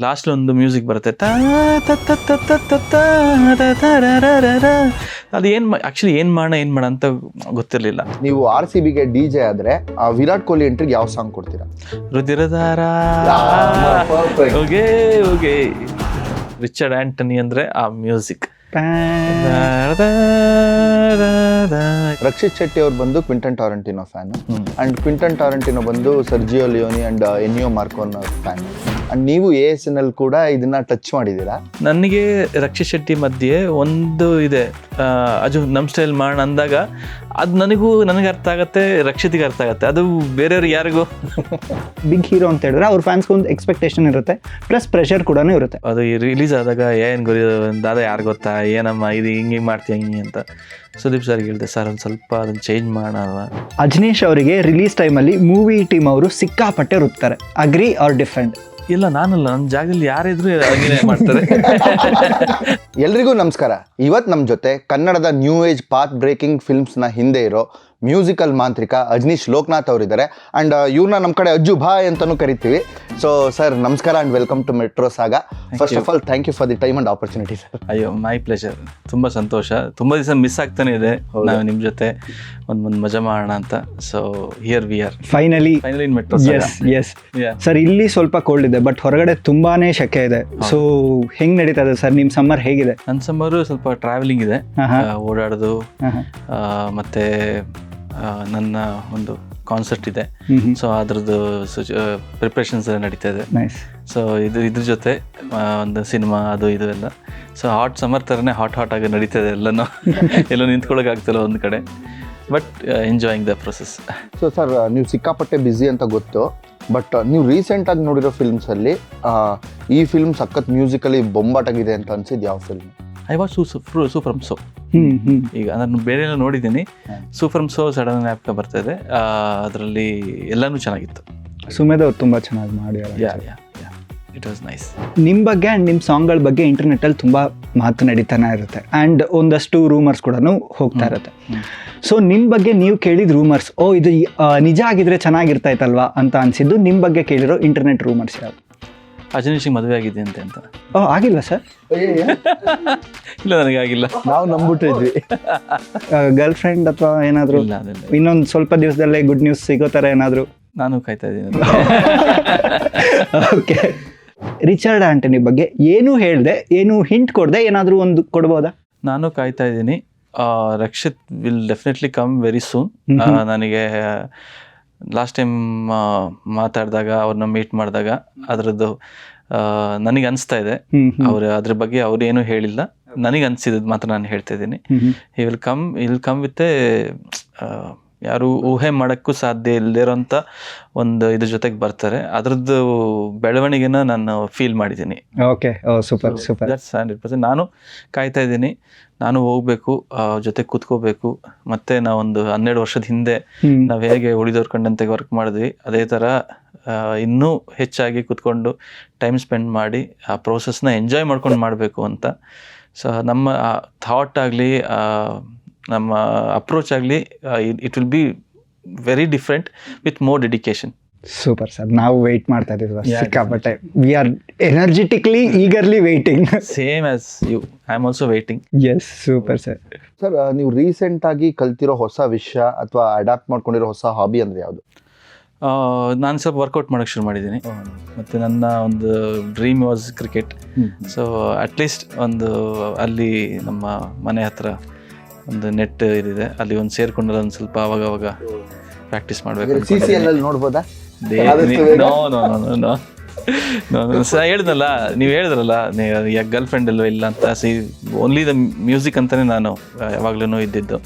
Last ಒಂದು music ಬರುತ್ತೆ ಅದು ಆಕ್ಚುಲಿ ಏನ್ ಮಾಡ ಅಂತ ಗೊತ್ತಿರ್ಲಿಲ್ಲ. ನೀವು RCBಗೆ DJ ಆದ್ರೆ ವಿರಾಟ್ ಕೊಹ್ಲಿ ಎಂಟ್ರಿಗೆ ಯಾವ ಸಾಂಗ್ ಕೊಡ್ತೀರಾ? ರುದಿರಧಾರ ಓಕೆ ಓಕೆ ರಿಚರ್ಡ್ ಆಂಟನಿ ಅಂದ್ರೆ ಆ ಮ್ಯೂಸಿಕ್. ರಕ್ಷಿತ್ ಶೆಟ್ಟಿ ಅವ್ರು ಬಂದು ಕ್ವಿಂಟನ್ ಟಾರಂಟಿನೋ ಫ್ಯಾನ್ ಅಂಡ್ ಕ್ವಿಂಟನ್ ಟಾರಂಟಿನೋ ಬಂದು ಸರ್ಜಿಯೋ ಲಿಯೋನಿ ಅಂಡ್ ಎನಿಯೋ ಮಾರ್ಕೋನ ಫ್ಯಾನ್ ಅಂಡ್ ನೀವು ASNL ಕೂಡ ಇದನ್ನ ಟಚ್ ಮಾಡಿದ್ದೀರಾ. ನನಗೆ ರಕ್ಷಿತ್ ಶೆಟ್ಟಿ ಮಧ್ಯೆ ಒಂದು ಇದೆ, ಅದು ನಮ್ಮ ಸ್ಟೈಲ್ ಮಾಡೋಣ ಅಂದಾಗ ಅದು ನನಗೆ ಅರ್ಥ ಆಗತ್ತೆ, ರಕ್ಷಿತಿಗೆ ಅರ್ಥ ಆಗತ್ತೆ, ಅದು ಬೇರೆಯವ್ರಿಗೆ ಯಾರಿಗೂ. ಬಿಗ್ ಹೀರೋ ಅಂತ ಹೇಳಿದ್ರೆ ಅವ್ರ ಫ್ಯಾನ್ಸ್ಗೆ ಒಂದು ಎಕ್ಸ್ಪೆಕ್ಟೇಷನ್ ಇರುತ್ತೆ, ಪ್ಲಸ್ ಪ್ರೆಷರ್ ಕೂಡ ಇರುತ್ತೆ. ಅದು ರಿಲೀಸ್ ಆದಾಗ ಏನು ದಾದ ಯಾರು ಗೊತ್ತಾ, ಏನಮ್ಮ ಇದು ಹಿಂಗೆ ಮಾಡ್ತೀಯ ಹಿಂಗೆ ಅಂತ ಸುದೀಪ್ ಸರ್ಗೆ ಹೇಳಿದೆ, ಸರ್ ಒಂದು ಸ್ವಲ್ಪ ಅದನ್ನು ಚೇಂಜ್ ಮಾಡೋಣ. ಅಜನೀಶ್ ಅವರಿಗೆ ರಿಲೀಸ್ ಟೈಮಲ್ಲಿ ಮೂವಿ ಟೀಮ್ ಅವರು ಸಿಕ್ಕಾಪಟ್ಟೆ ರುತ್ತಾರೆ. Agri are different? ಇಲ್ಲ, ನಾನಲ್ಲ, ನನ್ನ ಜಾಗದಲ್ಲಿ ಯಾರಿದ್ರು ಹಾಗೇನೆ ಮಾಡ್ತಾರೆ. ಎಲ್ರಿಗೂ ನಮಸ್ಕಾರ. ಇವತ್ತು ನಮ್ಮ ಜೊತೆ ಕನ್ನಡದ ನ್ಯೂ ಏಜ್ ಪಾತ್ ಬ್ರೇಕಿಂಗ್ ಫಿಲ್ಮ್ಸ್ನ ಹಿಂದೆ ಇರೋ ಮ್ಯೂಸಿಕಲ್ ಮಾಂತ್ರಿಕ ಅಜನೀಶ್ ಲೋಕನಾಥ್ ಅವರಿದ್ದಾರೆ. ಆ್ಯಂಡ್ ಇವ್ರನ್ನ ನಮ್ಮ ಕಡೆ ಅಜ್ಜು ಭಾಯ್ ಅಂತಲೂ ಕರಿತೀವಿ. ಸೊ ಸರ್ ನಮಸ್ಕಾರ and welcome to Metro Saga. First of all thank you for the time and opportunity sir. ಅಯ್ಯೋ, ಮೈ ಪ್ಲೆಷರ್. ತುಂಬ ಸಂತೋಷ. ತುಂಬ ದಿವಸ ಮಿಸ್ ಆಗ್ತಾನೆ ಇದೆ ನಾವು ನಿಮ್ಮ ಜೊತೆ ಒಂದು ಮಜಾ ಮಾಡೋಣ ಅಂತ. So here we are finally in metro ಸಾಗಾ. Yes sir, ಇಲ್ಲಿ ಸ್ವಲ್ಪ ಕೋಲ್ಡ್ ಇದೆ ಬಟ್ ಹೊರಗಡೆ ತುಂಬಾನೇ ಶೆಕೆ ಇದೆ. ಸೊ ಹೆಂಗ್ ನಡೀತಾ ಇದೆ ಸರ್ ನಿಮ್ಮ ಸಮ್ಮರ್? ಹೇಗಿದೆ? ನನ್ನ ಸಮ್ಮರು ಸ್ವಲ್ಪ ಟ್ರಾವೆಲಿಂಗ್ ಇದೆ, ಓಡಾಡೋದು, ಮತ್ತೆ ನನ್ನ ಒಂದು ಕಾನ್ಸರ್ಟ್ ಇದೆ. ಸೊ ಅದ್ರದ್ದು ಪ್ರಿಪ್ರೇಷನ್ಸ್ ಎಲ್ಲ ನಡೀತಾ ಇದೆ. ಸೊ ಇದ್ರ ಜೊತೆ ಒಂದು ಸಿನಿಮಾ ಅದು ಇದು ಎಲ್ಲ. ಸೊ ಹಾಟ್ ಸಮ್ಮರ್ ಥರನೇ ಹಾಟ್ ಆಗಿ ನಡೀತಾ ಇದೆ ಎಲ್ಲನೂ. ಎಲ್ಲೋ ನಿಂತ್ಕೊಳ್ಳೋಕ್ಕಾಗ್ತಿಲ್ಲ ಒಂದು ಕಡೆ, but enjoying the process. So sir, ನೀವು ಸಿಕ್ಕಾಪಟ್ಟೆ ಬ್ಯುಸಿ ಅಂತ ಗೊತ್ತು, ಬಟ್ ನೀವು ರೀಸೆಂಟಾಗಿ ನೋಡಿರೋ ಫಿಲ್ಮ್ಸಲ್ಲಿ ಈ ಫಿಲ್ಮ್ ಸಖತ್ ಮ್ಯೂಸಿಕಲಿ ಬೊಂಬಾಟಾಗಿದೆ ಅಂತ ಅನ್ಸಿದ್ದು ಯಾವ film? I watch Su from So. ಈಗ ನಾನು ಬೇರೆ ಎಲ್ಲ ನೋಡಿದ್ದೀನಿ. ಸೂಫ್ರಮ್ ಸೋ ಸಡನ್ ನ್ಯಾಪ್ಕ ಬರ್ತಾ ಇದೆ. ಅದರಲ್ಲಿ ಎಲ್ಲನೂ ಚೆನ್ನಾಗಿತ್ತು. ಸುಮೇಧ್ ಅವ್ರು ತುಂಬ ಚೆನ್ನಾಗಿ ಮಾಡಿದ್ದಾರೆ. It was nice. ನಿಮ್ಮ ಬಗ್ಗೆ ಆ್ಯಂಡ್ ನಿಮ್ಮ ಸಾಂಗ್ಗಳ ಬಗ್ಗೆ ಇಂಟರ್ನೆಟ್ಟಲ್ಲಿ ತುಂಬ ಮಾತು ನಡೀತಾನೆ ಇರುತ್ತೆ ಆ್ಯಂಡ್ ಒಂದಷ್ಟು ರೂಮರ್ಸ್ ಕೂಡ ಹೋಗ್ತಾ ಇರುತ್ತೆ. ಸೊ ನಿಮ್ಮ ಬಗ್ಗೆ ನೀವು ಕೇಳಿದ ರೂಮರ್ಸ್, ಇದು ನಿಜ ಆಗಿದ್ರೆ ಚೆನ್ನಾಗಿರ್ತಾ ಇತ್ತಲ್ವಾ ಅಂತ ಅನಿಸಿದ್ದು, ನಿಮ್ಮ ಬಗ್ಗೆ ಕೇಳಿರೋ ಇಂಟರ್ನೆಟ್ ರೂಮರ್ಸ್ ಯಾವುದು? ಅಜನೀಶಿಗೆ ಮದುವೆ ಆಗಿದೆ ಅಂತ. ಆಗಿಲ್ಲ ಸರ್? ಇಲ್ಲ, ನನಗೆ ಆಗಿಲ್ಲ. ನಾವು ನಂಬಿಟ್ಟಿದ್ವಿ. ಗರ್ಲ್ ಫ್ರೆಂಡ್ ಅಥವಾ ಏನಾದರೂ ಇನ್ನೊಂದು ಸ್ವಲ್ಪ ದಿವಸದಲ್ಲೇ ಗುಡ್ ನ್ಯೂಸ್ ಸಿಗೋ ಥರ ಏನಾದರೂ? ನಾನು ಕಾಯ್ತಾ ಇದ್ದೀನಿ. ಓಕೆ. ರಿಚರ್ಡ್ ಆಂಟನಿ ಬಗ್ಗೆ ಏನು ಹೇಳಿದೆ, ಏನು ಹಿಂಟ್ ಕೊಡದೆ ಏನಾದರೂ ಒಂದು ಕೊಡ್ಬೋದಾ? ನಾನು ಕಾಯ್ತಾ ಇದ್ದೀನಿ. Rakshit will definitely come very soon. ನನಗೆ ಲಾಸ್ಟ್ ಟೈಮ್ ಮಾತಾಡಿದಾಗ, ಅವ್ರನ್ನ ಮೀಟ್ ಮಾಡಿದಾಗ ಅದರದ್ದು ನನಗೆ ಅನಿಸ್ತಾ ಇದೆ, ಅದ್ರ ಬಗ್ಗೆ ಅವ್ರೇನು ಹೇಳಿಲ್ಲ, ನನಗೆ ಅನಿಸಿದ್ದು ಮಾತ್ರ ನಾನು ಹೇಳ್ತಾ ಇದ್ದೀನಿ. ಹಿ ವಿಲ್ ಕಮ್ ವಿತ್ ಯಾರು ಊಹೆ ಮಾಡೋಕ್ಕೂ ಸಾಧ್ಯ ಇಲ್ಲದೇ ಇರೋಂಥ ಒಂದು ಇದ್ರ ಜೊತೆಗೆ ಬರ್ತಾರೆ. ಅದ್ರದ್ದು ಬೆಳವಣಿಗೆನ ನಾನು ಫೀಲ್ ಮಾಡಿದ್ದೀನಿ. Okay, super super. ದಟ್ಸ್ 100%. ನಾನು ಕಾಯ್ತಾ ಇದ್ದೀನಿ, ನಾನು ಹೋಗ್ಬೇಕು, ಜೊತೆ ಕೂತ್ಕೋಬೇಕು. ಮತ್ತೆ ನಾವೊಂದು 12 ವರ್ಷದ ಹಿಂದೆ ನಾವು ಹೇಗೆ ಉಳಿದವ್ರ ಕಂಡಂತೆ ವರ್ಕ್ ಮಾಡಿದ್ವಿ, ಅದೇ ಥರ ಇನ್ನೂ ಹೆಚ್ಚಾಗಿ ಕೂತ್ಕೊಂಡು ಟೈಮ್ ಸ್ಪೆಂಡ್ ಮಾಡಿ ಆ ಪ್ರೋಸೆಸ್ನ ಎಂಜಾಯ್ ಮಾಡ್ಕೊಂಡು ಮಾಡಬೇಕು ಅಂತ. ಸೊ ನಮ್ಮ ಥಾಟ್ ಆಗಲಿ, ನಮ್ಮ ಅಪ್ರೋಚ್ ಆಗಲಿ, it will be very different with more dedication. Super sir, ನಾವು ವೆಯ್ಟ್ ಮಾಡ್ತಾ ಇದ್ದೀವಿ ಸಿಕ್ಕಾಪಟ್ಟೆ. We are energetically eagerly waiting. Same as you, I am also waiting. Yes, super sir. Sir, ನೀವು ರೀಸೆಂಟಾಗಿ ಕಲ್ತಿರೋ ಹೊಸ ವಿಷಯ ಅಥವಾ ಅಡಾಪ್ಟ್ ಮಾಡ್ಕೊಂಡಿರೋ ಹೊಸ ಹಾಬಿ ಅಂದರೆ ಯಾವುದು? ನಾನು ಸ್ವಲ್ಪ ವರ್ಕೌಟ್ ಮಾಡೋಕ್ಕೆ ಶುರು ಮಾಡಿದ್ದೀನಿ. ಮತ್ತು ನನ್ನ ಒಂದು dream was cricket. So at least ಒಂದು ಅಲ್ಲಿ ನಮ್ಮ ಮನೆ ಹತ್ರ ಒಂದು ನೆಟ್ ಇದಿದೆ, ಅಲ್ಲಿ ಒಂದು ಸೇರ್ಕೊಂಡ್ರೆ ಒಂದು ಸ್ವಲ್ಪ ಅವಾಗ ಪ್ರಾಕ್ಟೀಸ್ ಮಾಡಬೇಕು. CCL ನೋಡ್ಬೋದಾ? ಹೇಳಿದ್ನಲ್ಲ, ನೀವು ಹೇಳಿದ್ರಲ್ಲ ಗರ್ಲ್ ಫ್ರೆಂಡ್ ಎಲ್ಲೋ ಇಲ್ಲ ಅಂತ. ಓನ್ಲಿ ದ ಮ್ಯೂಸಿಕ್ ಅಂತಲೇ ನಾನು ಯಾವಾಗ್ಲೂ ಇದ್ದಿದ್ದು.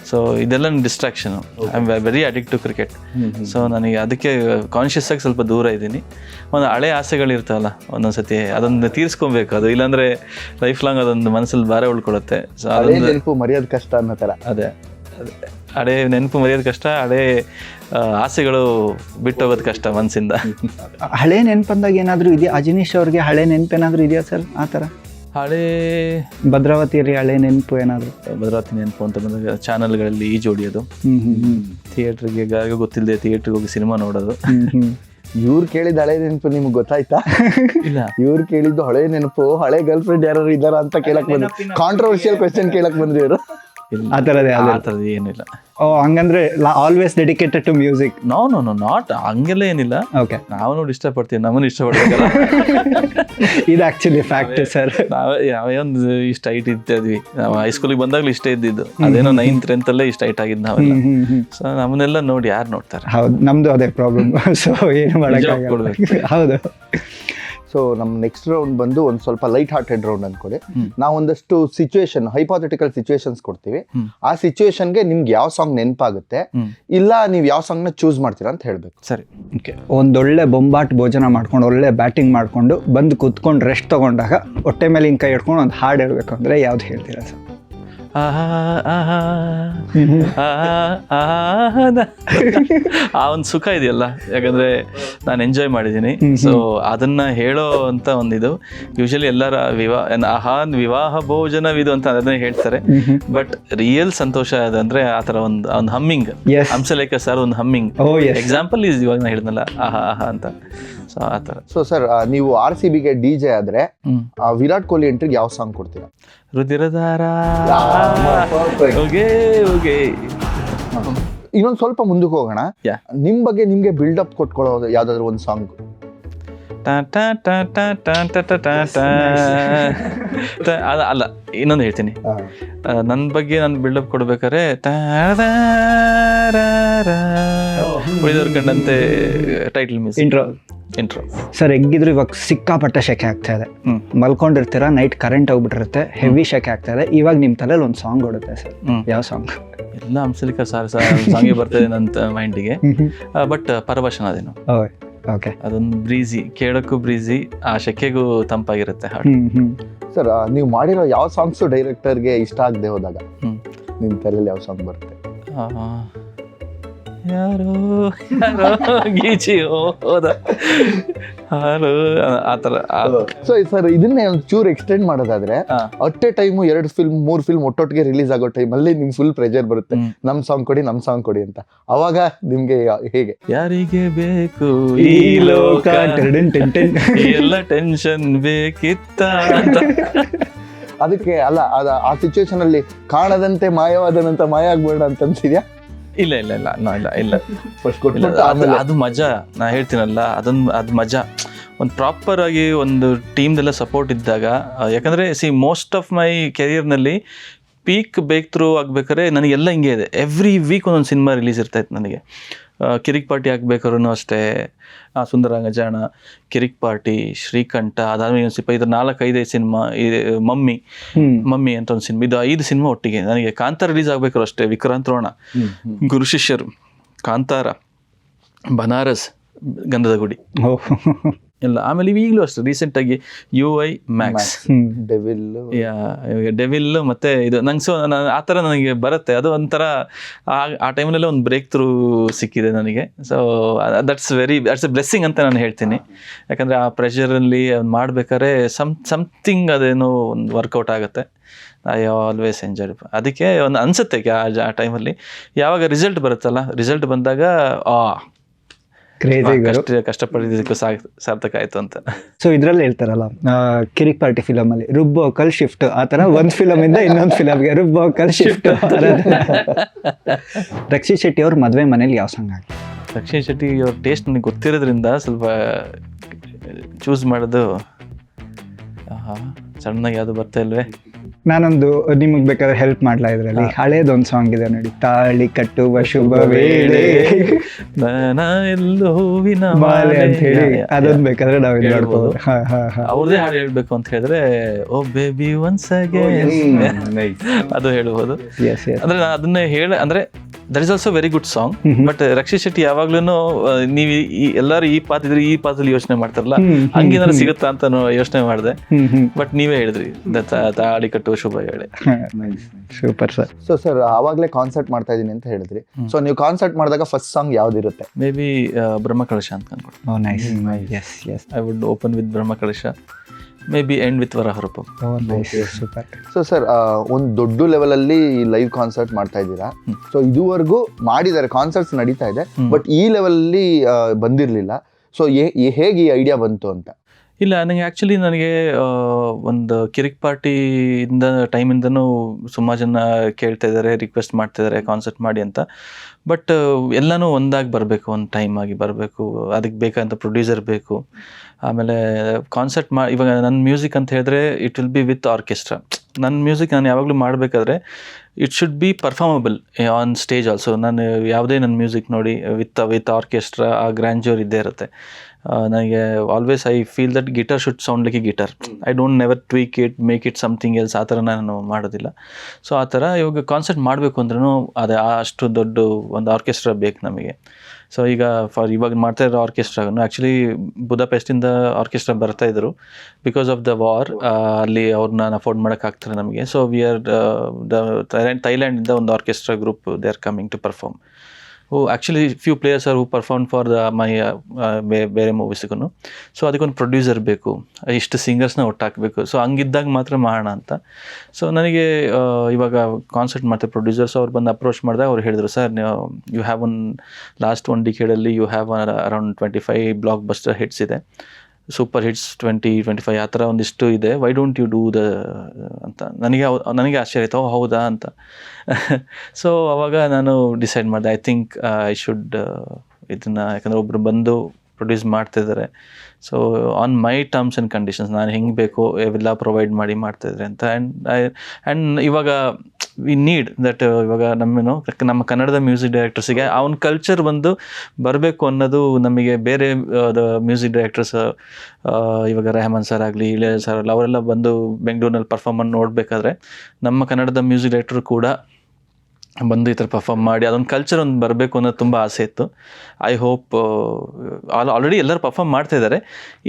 ಸೊ ಇದೆಲ್ಲ distraction. I am very addict to cricket. So ನನಗೆ ಅದಕ್ಕೆ ಕಾನ್ಷಿಯಸ್ ಆಗಿ ಸ್ವಲ್ಪ ದೂರ ಇದ್ದೀನಿ. ಒಂದು ಹಳೆ ಆಸೆಗಳಿರ್ತಾವಲ್ಲ, ಒಂದೊಂದ್ಸತಿ ಅದೊಂದು ತೀರಿಸ್ಕೊಬೇಕು. ಅದು ಇಲ್ಲಾಂದರೆ ಲೈಫ್ ಲಾಂಗ್ ಅದೊಂದು ಮನಸ್ಸಲ್ಲಿ ಭಾರ ಉಳ್ಕೊಳುತ್ತೆ. ಸೊ ಅದೊಂದು ನೆನಪು ಮರೆಯೋದು ಕಷ್ಟ ಅನ್ನೋ ಥರ. ಅದೇ ಹಳೆ ನೆನಪು ಮರೆಯೋದು ಕಷ್ಟ, ಹಳೆ ಆಸೆಗಳು ಬಿಟ್ಟೋಗೋದು ಕಷ್ಟ ಮನಸ್ಸಿಂದ. ಹಳೆ ನೆನಪಂದಾಗ ಏನಾದರೂ ಇದೆಯಾ ಅಜನೀಶ್ ಅವ್ರಿಗೆ? ಹಳೆ ನೆನಪು ಏನಾದರೂ ಇದೆಯಾ ಸರ್ ಆ ಥರ? ಹಳೆ ಭದ್ರಾವತಿಯಲ್ಲಿ ಹಳೆ ನೆನಪು ಏನಾದರೂ? ಭದ್ರಾವತಿ ನೆನಪು ಅಂತ ಬಂದಾಗ ಚಾನಲ್ಗಳಲ್ಲಿ ಈಜು ಹೊಡಿಯೋದು, ಥಿಯೇಟ್ರಿಗೆ ಗೊತ್ತಿಲ್ಲದೆ ಥಿಯೇಟ್ರಿಗೆ ಹೋಗಿ ಸಿನಿಮಾ ನೋಡೋದು, ಇವ್ರು ಕೇಳಿದ ಹಳೆ ನೆನಪು ನಿಮ್ಗೆ ಗೊತ್ತಾಯ್ತಾ? ಇಲ್ಲ ಇವ್ರು ಕೇಳಿದ್ದು ಹಳೆ ನೆನಪು, ಹಳೆ ಗರ್ಲ್ ಫ್ರೆಂಡ್ ಯಾರು ಇದ್ದಾರ ಅಂತ ಕೇಳಕ್ ಬಂದ್ರು. ಕಾಂಟ್ರವರ್ಷಿಯಲ್ ಕ್ವೆಶ್ಚನ್ ಕೇಳಕ್ ಬಂದ್ರು ಇವರು. ಇಲ್ಲ ಆ ಥರದೇ ಆ ಥರದ್ದು ಏನಿಲ್ಲ. ಓ ಹಂಗಂದ್ರೆ always dedicated to music. No not ಹಂಗೆಲ್ಲ ಏನಿಲ್ಲ. ಓಕೆ, ನಾವು ನೋಡಿ ಇಷ್ಟಪಡ್ತೀವಿ, ನಮ್ಮನ್ನು ಇಷ್ಟಪಡ್ಬೇಕಲ್ಲ. ಇದು ಆಕ್ಚುಲಿ ಫ್ಯಾಕ್ಟ್ ಸರ್. ನಾವೇ ಒಂದು ಇಷ್ಟ ಹೈಟ್ ಇದ್ದಿದ್ವಿ, ನಾವು ಹೈಸ್ಕೂಲಿಗೆ ಬಂದಾಗಲೂ ಇಷ್ಟ ಇದ್ದಿದ್ದು, ಅದೇನೋ 9th 10th ಅಲ್ಲೇ ಇಷ್ಟ ಹೈಟ್ ಆಗಿದ್ದು ನಾವೆಲ್ಲ. ಸೊ ನಮ್ಮನ್ನೆಲ್ಲ ನೋಡಿ ಯಾರು ನೋಡ್ತಾರೆ? ಹೌದು, ನಮ್ದು ಅದೇ ಪ್ರಾಬ್ಲಮ್. ಸೊ ಏನು ಮಾಡೋಕ್ಕಾಗಲ್ಲ. ಹೌದು. ಸೊ ನಮ್ಮ ನೆಕ್ಸ್ಟ್ ರೌಂಡ್ ಬಂದು ಒಂದು ಸ್ವಲ್ಪ ಲೈಟ್ ಹಾರ್ಟೆಡ್ ರೌಂಡ್ ಅನ್ಕೊಳ್ಳಿ. ನಾವು ಒಂದಷ್ಟು ಸಿಚುವೇಶನ್, ಹೈಪಾಥೆಟಿಕಲ್ ಸಿಚುವೇಶನ್ಸ್ ಕೊಡ್ತೀವಿ. ಆ ಸಿಚುವೇಶನ್ಗೆ ನಿಮ್ಗೆ ಯಾವ ಸಾಂಗ್ ನೆನಪಾಗುತ್ತೆ, ಇಲ್ಲ ನೀವು ಯಾವ ಸಾಂಗ್ನ ಚೂಸ್ ಮಾಡ್ತೀರಾ ಅಂತ ಹೇಳ್ಬೇಕು. ಸರಿ, ಓಕೆ. ಒಂದೊಳ್ಳೆ ಬೊಂಬಾಟ್ ಭೋಜನ ಮಾಡ್ಕೊಂಡು ಒಳ್ಳೆ ಬ್ಯಾಟಿಂಗ್ ಮಾಡ್ಕೊಂಡು ಬಂದು ಕೂತ್ಕೊಂಡು ರೆಸ್ಟ್ ತಗೊಂಡಾಗ ಹೊಟ್ಟೆ ಮೇಲೆ ಹಿಂಗೆ ಕೈ ಹಿಡ್ಕೊಂಡು ಒಂದು ಹಾಡು ಹೇಳ್ಬೇಕು ಅಂದರೆ ಯಾವ್ದು ಹೇಳ್ತೀರಾ ಸರ್? ಆ ಒಂದು ಸುಖ ಇದೆಯಲ್ಲ, ಯಾಕಂದ್ರೆ ನಾನು ಎಂಜಾಯ್ ಮಾಡಿದ್ದೀನಿ. ಸೊ ಅದನ್ನ ಹೇಳೋ ಅಂತ ಒಂದಿದು ಯೂಶಲಿ ಎಲ್ಲರ ವಿವಾಹ ಭೋಜನವಿದು ಅಂತ ಅದನ್ನೇ ಹೇಳ್ತಾರೆ. ಬಟ್ ರಿಯಲ್ ಸಂತೋಷ ಅದಂದ್ರೆ ಆ ಥರ ಒಂದು ಹಮ್ಮಿಂಗ್, ಹಂಸಲೇಖ ಸರ್ ಒಂದು ಹಮ್ಮಿಂಗ್ ಎಕ್ಸಾಂಪಲ್ ಈಸ್ ಇವಾಗ ನಾ ಹೇಳಿದ್ನಲ್ಲ ಆಹಾ ಅಂತ. ಸೊ ಆ ಥರ. ಸೊ ಸರ್, ನೀವು RCBಗೆ DJ ಆದ್ರೆ ವಿರಾಟ್ ಕೊಹ್ಲಿ ಎಂಟ್ರಿಗೆ ಯಾವ ಸಾಂಗ್ ಕೊಡ್ತೀರಾ? ರುದಿರದಾರ. ಇನ್ನೊಂದು ಸ್ವಲ್ಪ ಮುಂದಕ್ಕೆ ಹೋಗೋಣ. ನಿಮ್ ಬಗ್ಗೆ ನಿಮ್ಗೆ ಬಿಲ್ಡಪ್ ಕೊಟ್ಕೊಳ್ಳೋದು ಯಾವ್ದಾದ್ರು ಒಂದು ಸಾಂಗ್. ಅಲ್ಲ, ಇನ್ನೊಂದು ಹೇಳ್ತೀನಿ. ನನ್ನ ಬಗ್ಗೆ ನಾನು ಬಿಲ್ಡಪ್ ಕೊಡ್ಬೇಕಾರೆ ಉಳಿದವ್ರ ಕಂಡಂತೆ ಟೈಟಲ್ ಮಿಸ್ ಇಂಟ್ರೋ. ಸರ್ ಹೆಂಗಿದ್ರು ಇವಾಗ ಸಿಕ್ಕಾಪಟ್ಟೆ ಶೆಕೆ ಆಗ್ತಾ ಇದೆ, ಮಲ್ಕೊಂಡಿರ್ತೀರಾ, ನೈಟ್ ಕರೆಂಟ್ ಹೋಗ್ಬಿಟ್ಟಿರುತ್ತೆ, ಹೆವಿ ಶೆಕೆ ಆಗ್ತಾ ಇದೆ. ಇವಾಗ ನಿಮ್ಮ ತಲೆಯಲ್ಲಿ ಒಂದು ಸಾಂಗ್ ಓಡುತ್ತೆ ಸರ್, ಯಾವ ಸಾಂಗ್? ಎಲ್ಲ ಹಂಸಲೇಖ ಸರ್ ಸಾಂಗೇ ಬರ್ತದೆ ನನ್ನ ಮೈಂಡಿಗೆ. ಬಟ್ ಪರವಶನ ಅದೇನು. ಓಕೆ, ಅದೊಂದು ಬ್ರೀಸಿ, ಕೇಳಕ್ಕೂ ಬ್ರೀಸಿ, ಆ ಶೆಕೆಗೂ ತಂಪಾಗಿರುತ್ತೆ ಹಾಡು. ಸರ್, ನೀವು ಮಾಡಿರೋ ಯಾವ ಸಾಂಗ್ಸು ಡೈರೆಕ್ಟರ್ಗೆ ಇಷ್ಟ ಆಗದೆ ಹೋದಾಗ ನಿಮ್ಮ ತಲೆಯಲ್ಲಿ ಯಾವ ಸಾಂಗ್ ಬರುತ್ತೆ? ಯಾರೋ ಗೀಚಿ ಹೋದ ಹಾಲು ಆ ಥರ. ಸೊ ಸರ್, ಇದನ್ನೇ ಒಂದು ಚೂರು ಎಕ್ಸ್ಟೆಂಡ್ ಮಾಡೋದಾದ್ರೆ, at a time 2 film 3 film ಒಟ್ಟೊಟ್ಟಿಗೆ ರಿಲೀಸ್ ಆಗೋ ಟೈಮಲ್ಲಿ ನಿಮ್ಗೆ ಫುಲ್ ಪ್ರೆಷರ್ ಬರುತ್ತೆ, ನಮ್ ಸಾಂಗ್ ಕೊಡಿ ಅಂತ. ಅವಾಗ ನಿಮ್ಗೆ ಹೇಗೆ? ಯಾರಿಗೆ ಬೇಕು ಈ ಲೋಕ, ಎಲ್ಲ ಟೆನ್ಷನ್ ಬೇಕಿತ್ತ ಅಂತ. ಅದಕ್ಕೆ ಅಲ್ಲ, ಆ ಸಿಚುವೇಶನ್ ಅಲ್ಲಿ ಕಾಣದಂತೆ ಮಾಯವಾದನಂತ ಮಾಯ ಆಗ್ಬೇಡ ಅಂತ ಅನ್ಸಿದ್ಯಾ? ಇಲ್ಲ ಅದು ಮಜಾ. ನಾ ಹೇಳ್ತೀನಲ್ಲ, ಅದು ಮಜಾ. ಒಂದು ಪ್ರಾಪರ್ ಆಗಿ ಒಂದು ಟೀಮ್ದೆಲ್ಲ ಸಪೋರ್ಟ್ ಇದ್ದಾಗ. ಯಾಕಂದರೆ ಮೋಸ್ಟ್ ಆಫ್ ಮೈ ಕೆರಿಯರ್ನಲ್ಲಿ ಪೀಕ್ ಬ್ರೇಕ್ ಥ್ರೂ ಆಗ್ಬೇಕಾದ್ರೆ ನನಗೆಲ್ಲ ಹಿಂಗೆ ಇದೆ. ಎವ್ರಿ ವೀಕ್ ಒಂದೊಂದು ಸಿನಿಮಾ ರಿಲೀಸ್ ಇರ್ತಾಯಿತ್ತು ನನಗೆ. ಕಿರಿಕ್ ಪಾರ್ಟಿ ಆಗ್ಬೇಕಾದ್ರೂ ಅಷ್ಟೇ, ಸುಂದರಾಂಗಜಾಣ, ಕಿರಿಕ್ ಪಾರ್ಟಿ, ಶ್ರೀಕಂಠ, ಅದಾದ್ಮೇಲೆ ಇದು 4-5 ಸಿನಿಮಾ, ಮಮ್ಮಿ ಅಂತ ಒಂದು ಸಿನಿಮಾ, ಇದು 5 ಸಿನಿಮಾ ಒಟ್ಟಿಗೆ. ನನಗೆ ಕಾಂತಾರ ರಿಲೀಸ್ ಆಗ್ಬೇಕಾದ್ರು ಅಷ್ಟೇ, ವಿಕ್ರಾಂತ್ ರೋಣ, ಗುರು ಶಿಷ್ಯರು, ಕಾಂತಾರ, ಬನಾರಸ್, ಗಂಧದ ಗುಡಿ ಎಲ್ಲ. ಆಮೇಲೆ ಈಗಲೂ ಅಷ್ಟೇ ರೀಸೆಂಟಾಗಿ UI ಮ್ಯಾಕ್ಸ್, ಡೆವಿಲ್ ಮತ್ತೆ ಇದು ನಂಗೆ. ಸೊ ಆ ಥರ ನನಗೆ ಬರುತ್ತೆ. ಅದು ಒಂಥರ ಆ ಟೈಮ್ನಲ್ಲೇ ಒಂದು ಬ್ರೇಕ್ ಥ್ರೂ ಸಿಕ್ಕಿದೆ ನನಗೆ. ಸೊ ದಟ್ಸ್ ಎ ಬ್ಲೆಸ್ಸಿಂಗ್ ಅಂತ ನಾನು ಹೇಳ್ತೀನಿ. ಯಾಕಂದರೆ ಆ ಪ್ರೆಷರಲ್ಲಿ ಅವ್ನು ಮಾಡ್ಬೇಕಾದ್ರೆ ಸಮಥಿಂಗ್ ಅದೇನೋ ಒಂದು ವರ್ಕೌಟ್ ಆಗುತ್ತೆ. I always enjoy. ಅದಕ್ಕೆ ಒಂದು ಅನಿಸುತ್ತೆ ಆ ಟೈಮಲ್ಲಿ ಯಾವಾಗ ರಿಸಲ್ಟ್ ಬರುತ್ತಲ್ಲ, ರಿಸಲ್ಟ್ ಬಂದಾಗ ಕಷ್ಟಪಟ್ಟಿದ್ದಕ್ಕೂ ಸಾರ್ಥಕ ಆಯ್ತು ಅಂತ. ಸೊ ಇದ್ರಲ್ಲಿ ಹೇಳ್ತಾರಲ್ಲ, ಕಿರಿಕ್ ಪಾರ್ಟಿ ಫಿಲಮ್ ಅಲ್ಲಿ ರುಬ್ಬೋಕಲ್ ಶಿಫ್ಟ್, ಆ ತರ ಒಂದ್ ಫಿಲಮ್ ಇಂದ ಇನ್ನೊಂದು ಫಿಲಮ್ಗೆ ರುಬ್ಬೋಕಲ್ ಶಿಫ್ಟ್. ರಕ್ಷಿತ್ ಶೆಟ್ಟಿ ಅವ್ರ ಮದ್ವೆ ಮನೇಲಿ ಯಾವ ಸಾಂಗ್ ಆಗಿ? ರಕ್ಷಿತ್ ಶೆಟ್ಟಿ ಅವ್ರ ಟೇಸ್ಟ್ ನನಗೆ ಗೊತ್ತಿರೋದ್ರಿಂದ ಸ್ವಲ್ಪ ಚೂಸ್ ಮಾಡೋದು. ಸಣ್ಣಗೆ ಯಾವುದು ಬರ್ತಾ ಇಲ್ವೇ? ನಾನೊಂದು ನಿಮಗೆ ಬೇಕಾದ್ರೆ ಹೆಲ್ಪ್ ಮಾಡ್ಲಾ ಇದ್ರಲ್ಲಿ? ಹಳೇದೊಂದು ಸಾಂಗ್ ಇದೆ ನೋಡಿ, ತಾಳಿ ಕಟ್ಟುವ ಶುಭ ವೇಳೆ ಎಲ್ಲೋ ಹೂವಿನ ಮಾಲೆ ಅಂತ ಹೇಳಿ, ಅದೊಂದು ಬೇಕಾದ್ರೆ ನಾವು ಇದು ಮಾಡ್ಬೋದು. ಅವ್ರದೇ ಹಾಡು ಹೇಳ್ಬೇಕು ಅಂತ ಹೇಳಿದ್ರೆ ಓ ಬೇಬಿ ಒನ್ಸ್ ಅಗೇನ್ ಅದು ಹೇಳ್ಬೋದು. ಅಂದ್ರೆ ನಾನು ಅದನ್ನೇ ಅಂದ್ರೆ that is also very good song. But Rakshit Shetty ಯಾವಾಗ್ಲೂ ನೀವು ಎಲ್ಲರೂ ಈ ಪಾತ್ರದಲ್ಲಿ ಯೋಚನೆ ಮಾಡ್ತಾರಲ್ಲ, ಹಂಗೇನಾದ್ರು ಸಿಗುತ್ತಾ ಅಂತ ಯೋಚನೆ ಮಾಡಿದೆ. ಬಟ್ ನೀವೇ ಹೇಳಿದ್ರಿ ತಾಳಿ ಕಟ್ಟುವ ಶುಭ ಹೇಳಿ. Super sir. ಸೊ ಸರ್, ಆವಾಗಲೇ ಕಾನ್ಸರ್ಟ್ ಮಾಡ್ತಾ ಇದೀನಿ ಅಂತ ಹೇಳಿದ್ರಿ. ಸೊ ನೀವು ಕಾನ್ಸರ್ಟ್ ಮಾಡಿದಾಗ ಫಸ್ಟ್ ಸಾಂಗ್ ಯಾವ್ದಿರುತ್ತೆ? ಮೇ ಬಿ ಬ್ರಹ್ಮಕಲಶ ಅಂತ ಅನ್ಕೊಂಡು. I would open with Brahmakalasha, maybe end with Varaharoopa. So sir, ಒಂದು ದೊಡ್ಡ ಲೆವೆಲಲ್ಲಿ ಲೈವ್ ಕಾನ್ಸರ್ಟ್ ಮಾಡ್ತಾ ಇದ್ದೀರಾ. ಸೊ ಇದುವರೆಗೂ ಮಾಡಿದ್ದಾರೆ, ಕಾನ್ಸರ್ಟ್ಸ್ ನಡೀತಾ ಇದೆ, ಬಟ್ ಈ ಲೆವೆಲಲ್ಲಿ ಬಂದಿರಲಿಲ್ಲ. ಸೊ ಹೇಗೆ ಈ ಐಡಿಯಾ ಬಂತು ಅಂತ? ಇಲ್ಲ, ನನಗೆ ಒಂದು ಕಿರಿಕ್ ಪಾರ್ಟಿಯಿಂದ ಟೈಮಿಂದನೂ ಸುಮಾರು ಜನ ಕೇಳ್ತಾ ಇದ್ದಾರೆ, ರಿಕ್ವೆಸ್ಟ್ ಮಾಡ್ತಿದ್ದಾರೆ ಕಾನ್ಸರ್ಟ್ ಮಾಡಿ ಅಂತ. ಬಟ್ ಎಲ್ಲನೂ ಒಂದಾಗಿ ಬರಬೇಕು, ಒಂದು ಟೈಮ್ ಆಗಿ ಬರಬೇಕು, ಅದಕ್ಕೆ ಬೇಕಂತ ಪ್ರೊಡ್ಯೂಸರ್ ಬೇಕು. ಆಮೇಲೆ ಕಾನ್ಸರ್ಟ್ ಇವಾಗ ನನ್ನ ಮ್ಯೂಸಿಕ್ ಅಂತ ಹೇಳಿದ್ರೆ it will be with orchestra. ನನ್ನ ಮ್ಯೂಸಿಕ್ ನಾನು ಯಾವಾಗಲೂ ಮಾಡಬೇಕಾದ್ರೆ it should be performable on stage also. ನಾನು ಯಾವುದೇ ನನ್ನ ಮ್ಯೂಸಿಕ್ ನೋಡಿ ವಿತ್ ಆರ್ಕೆಸ್ಟ್ರಾ ಆ ಗ್ರ್ಯಾಂಡ್ಯೂರ್ ಇದ್ದೇ ಇರುತ್ತೆ. ನನಗೆ always I feel that guitar should sound like A guitar. I don't never tweak it, make it something else, ಆ ಥರ ನಾನು ಮಾಡೋದಿಲ್ಲ. ಸೊ ಆ ಥರ ಇವಾಗ ಕಾನ್ಸರ್ಟ್ ಮಾಡಬೇಕು ಅಂದ್ರೂ ಅದೇ ಅಷ್ಟು ದೊಡ್ಡ ಒಂದು ಆರ್ಕೆಸ್ಟ್ರಾ ಬೇಕು ನಮಗೆ. ಸೊ ಈಗ ಇವಾಗ ಮಾಡ್ತಾ ಇರೋ ಆರ್ಕೆಸ್ಟ್ರಾಗೂ ಆ್ಯಕ್ಚುಲಿ ಬುದಾಪೆಸ್ಟಿಂದ ಆರ್ಕೆಸ್ಟ್ರಾ ಬರ್ತಾಯಿದ್ರು. ಬಿಕಾಸ್ ಆಫ್ ದ ವಾರ್ ಅಲ್ಲಿ ಅವ್ರನ್ನ ಅಫೋರ್ಡ್ ಮಾಡೋಕ್ಕಾಗ್ತಾರೆ ನಮಗೆ. ಸೊ ವಿ ಆರ್ ಥೈಲ್ಯಾಂಡಿಂದ ಒಂದು orchestra group they are coming to perform. Actually few players are who perform for my ಬೇರೆ ಮೂವೀಸ್ಗೂ. ಸೊ ಅದಕ್ಕೊಂದು ಪ್ರೊಡ್ಯೂಸರ್ ಬೇಕು, ಇಷ್ಟು ಸಿಂಗರ್ಸ್ನ ಒಟ್ಟಾಕಬೇಕು. ಸೊ ಹಂಗಿದ್ದಾಗ ಮಾತ್ರ ಮಾಡೋಣ ಅಂತ. ಸೊ ನನಗೆ ಇವಾಗ ಕಾನ್ಸರ್ಟ್ ಮಾಡ್ತಾರೆ ಪ್ರೊಡ್ಯೂಸರ್ಸ್, ಅವ್ರು ಬಂದು ಅಪ್ರೋಚ್ ಮಾಡಿದಾಗ ಅವ್ರು ಹೇಳಿದ್ರು, ಸರ್ ಯು ಹ್ಯಾವ್ ಲಾಸ್ಟ್ 1 ಡಿಕೇಡಲ್ಲಿ you have around 25 blockbuster hits ಇದೆ, ಸೂಪರ್ ಹಿಟ್ಸ್ 20-25 ಆ ಥರ ಒಂದಿಷ್ಟು ಇದೆ, ವೈ ಡೋಂಟ್ ಯು ಡೂ ಅಂತ. ನನಗೆ ಆಶ್ಚರ್ಯ ಆಯಿತು, ಹೌದಾ ಅಂತ. ಸೊ ಅವಾಗ ನಾನು ಡಿಸೈಡ್ ಮಾಡಿದೆ, ಐ ಥಿಂಕ್ ಐ ಶುಡ್ ಇದನ್ನು, ಯಾಕಂದರೆ ಒಬ್ಬರು ಬಂದು ಪ್ರೊಡ್ಯೂಸ್ ಮಾಡ್ತಿದ್ದಾರೆ. So on my terms and conditions ನಾನು ಹೆಂಗೆ ಬೇಕೋ ಇವೆಲ್ಲ ಪ್ರೊವೈಡ್ ಮಾಡಿ ಮಾಡ್ತಾಯಿದ್ದಾರೆ ಅಂತ. ಆ್ಯಂಡ್ ಇವಾಗ ವಿ ನೀಡ್ ದಟ್. ಇವಾಗ ನಮ್ಮ ಕನ್ನಡದ ಮ್ಯೂಸಿಕ್ ಡೈರೆಕ್ಟರ್ಸಿಗೆ ಅವನ ಕಲ್ಚರ್ ಬಂದು ಬರಬೇಕು ಅನ್ನೋದು ನಮಗೆ. ಬೇರೆ ಮ್ಯೂಸಿಕ್ ಡೈರೆಕ್ಟರ್ಸ್ ಇವಾಗ ರೆಹಮಾನ್ ಸರ್ ಆಗಲಿ, ಇಳೆಯ ಸರ್ ಆಗಲಿ, ಅವರೆಲ್ಲ ಬಂದು ಬೆಂಗಳೂರಿನಲ್ಲಿ ಪರ್ಫಾರ್ಮನ್ನು ನೋಡಬೇಕಾದ್ರೆ ನಮ್ಮ ಕನ್ನಡದ ಮ್ಯೂಸಿಕ್ ಡೈರೆಕ್ಟರ್ ಕೂಡ ಬಂದು ಈ ಥರ ಪರ್ಫಾರ್ಮ್ ಮಾಡಿ ಅದೊಂದು ಕಲ್ಚರ್ ಒಂದು ಬರಬೇಕು ಅನ್ನೋದು ತುಂಬ ಆಸೆ ಇತ್ತು. ಐ ಹೋಪ್ ಆಲ್ರೆಡಿ ಎಲ್ಲರೂ ಪರ್ಫಾರ್ಮ್ ಮಾಡ್ತಾ ಇದ್ದಾರೆ.